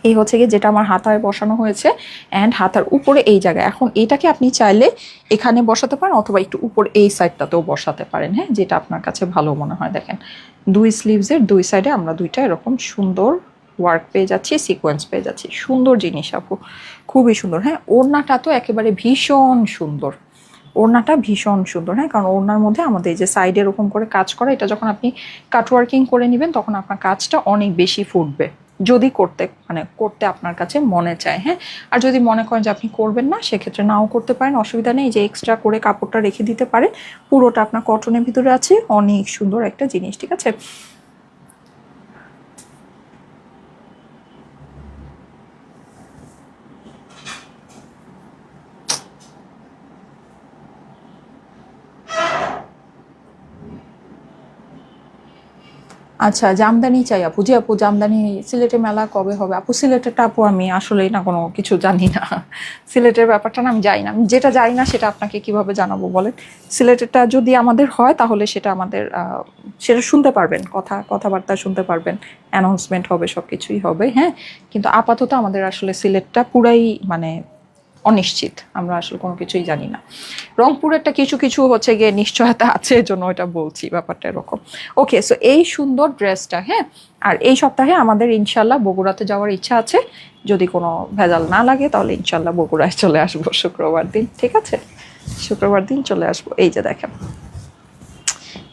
এই হচ্ছে গিয়ে যেটা আমার হাতায় বসানো হয়েছে, অ্যান্ড হাতার উপরে এই জায়গায়। এখন এটাকে আপনি চাইলে এখানে বসাতে পারেন অথবা একটু উপরে এই সাইডটাতেও বসাতে পারেন। হ্যাঁ, যেটা আপনার কাছে ভালো মনে হয়। দেখেন, দুই স্লিভসের দুই সাইডে আমরা দুইটা এরকম সুন্দর ওয়ার্ক পেয়ে যাচ্ছি, সিকোয়েন্স পেয়ে যাচ্ছি। সুন্দর জিনিস আপু, খুবই সুন্দর। হ্যাঁ, ওড়নাটা তো একেবারে ভীষণ সুন্দর, ওড়নাটা ভীষণ সুন্দর, হ্যাঁ, কারণ ওড়নার মধ্যে আমাদের এই যে সাইডে এরকম করে কাজ করা, এটা যখন আপনি কাটওয়ার্কিং করে নেবেন তখন আপনার কাজটা অনেক বেশি ফুটবে, যদি করতে আপনার কাছে মনে চায়, হ্যাঁ। আর যদি মনে করেন যে আপনি করবেন না, সেক্ষেত্রে নাও করতে পারেন, অসুবিধা নেই। যে এক্সট্রা করে কাপড়টা রেখে দিতে পারেন, পুরোটা আপনার কটনের ভিতরে আছে, অনেক সুন্দর একটা জিনিস, ঠিক আছে। আচ্ছা, জামদানি চাই আপু। জি আপু, জামদানি সিলেটে মেলা কবে হবে আপু? সিলেটেরটা আপু আমি আসলেই না কোনো কিছু জানি না, সিলেটের ব্যাপারটা না আমি জানি না। আমি যেটা জানি না সেটা আপনাকে কিভাবে জানাবো বলেন। সিলেটেরটা যদি আমাদের হয় তাহলে সেটা আমাদের সেটা শুনতে পারবেন, কথাবার্তা শুনতে পারবেন, অ্যানাউন্সমেন্ট হবে, সব কিছুই হবে, হ্যাঁ। কিন্তু আপাতত আমাদের আসলে সিলেটটা পুরাই মানে অনিশ্চিত, আমরা আসলে কোনো কিছুই জানি না। রংপুরেরটা কিছু কিছু হচ্ছে গিয়ে নিশ্চয়তা আছে, এজন্য এটা বলছি, ব্যাপারটা এরকম। ওকে, সো এই সুন্দর ড্রেসটা, হ্যাঁ। আর এই সপ্তাহে আমাদের ইনশাল্লাহ বগুড়াতে যাওয়ার ইচ্ছা আছে, যদি কোনো ভেজাল না লাগে তাহলে ইনশাল্লাহ বগুড়ায় চলে আসবো শুক্রবার দিন, ঠিক আছে। শুক্রবার দিন চলে আসবো। এই যে দেখেন,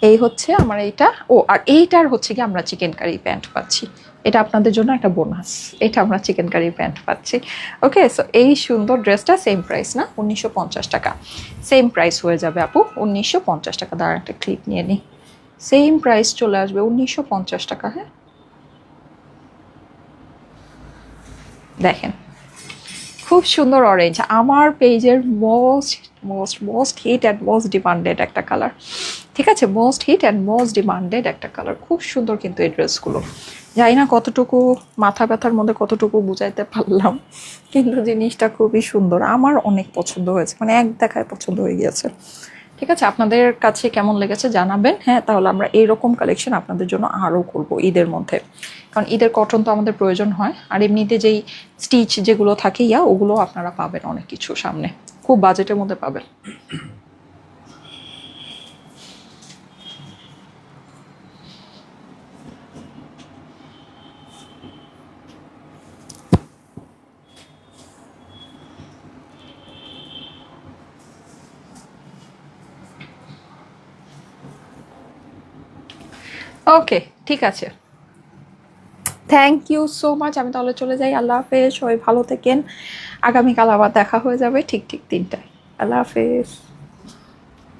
এই হচ্ছে আমার এইটা। ও, আর এইটার হচ্ছে কি আমরা চিকেন কারি প্যান্ট পাচ্ছি, এটা আপনাদের জন্য একটা বোনাস, এটা আমরা চিকেন কারি প্যান্ট পাচ্ছি। ওকে, সো এই সুন্দর ড্রেসটা সেম প্রাইস না, 1950 টাকা, সেম প্রাইস হয়ে যাবে আপু 1950 টাকা। দাঁড়ান একটা ক্লিপ নিয়ে নিই, সেম প্রাইস চলে আসবে 1950 টাকা, হ্যাঁ। দেখেন, খুব সুন্দর অরেঞ্জ, আমার পেজের most most most hit and most demanded একটা কালার, ঠিক আছে, most hit and most demanded একটা কালার। খুব সুন্দর কিন্তু এই ড্রেসগুলো, জানি না কতটুকু মাথা ব্যথার মধ্যে কতটুকু বুঝাইতে পারলাম, কিন্তু জিনিসটা খুবই সুন্দর, আমার অনেক পছন্দ হয়েছে, মানে এক দেখায় পছন্দ হয়ে গিয়েছে। ঠিক আছে, আপনাদের কাছে কেমন লেগেছে জানাবেন, হ্যাঁ। তাহলে আমরা এইরকম কালেকশন আপনাদের জন্য আরও করব ঈদের মধ্যে, কারণ ঈদের কটন তো আমাদের প্রয়োজন হয়, আর এমনিতে যেই স্টিচ যেগুলো থাকে ওগুলো আপনারা পাবেন অনেক কিছু সামনে, খুব বাজেটের মধ্যে পাবেন। ওকে, ঠিক আছে, থ্যাংক ইউ সো মাচ। আমি তাহলে চলে যাই, আল্লাহ হাফেজ, সবাই ভালো থাকেন। আগামীকাল আবার দেখা হয়ে যাবে ঠিক ঠিক 3টায়। আল্লাহ হাফেজ।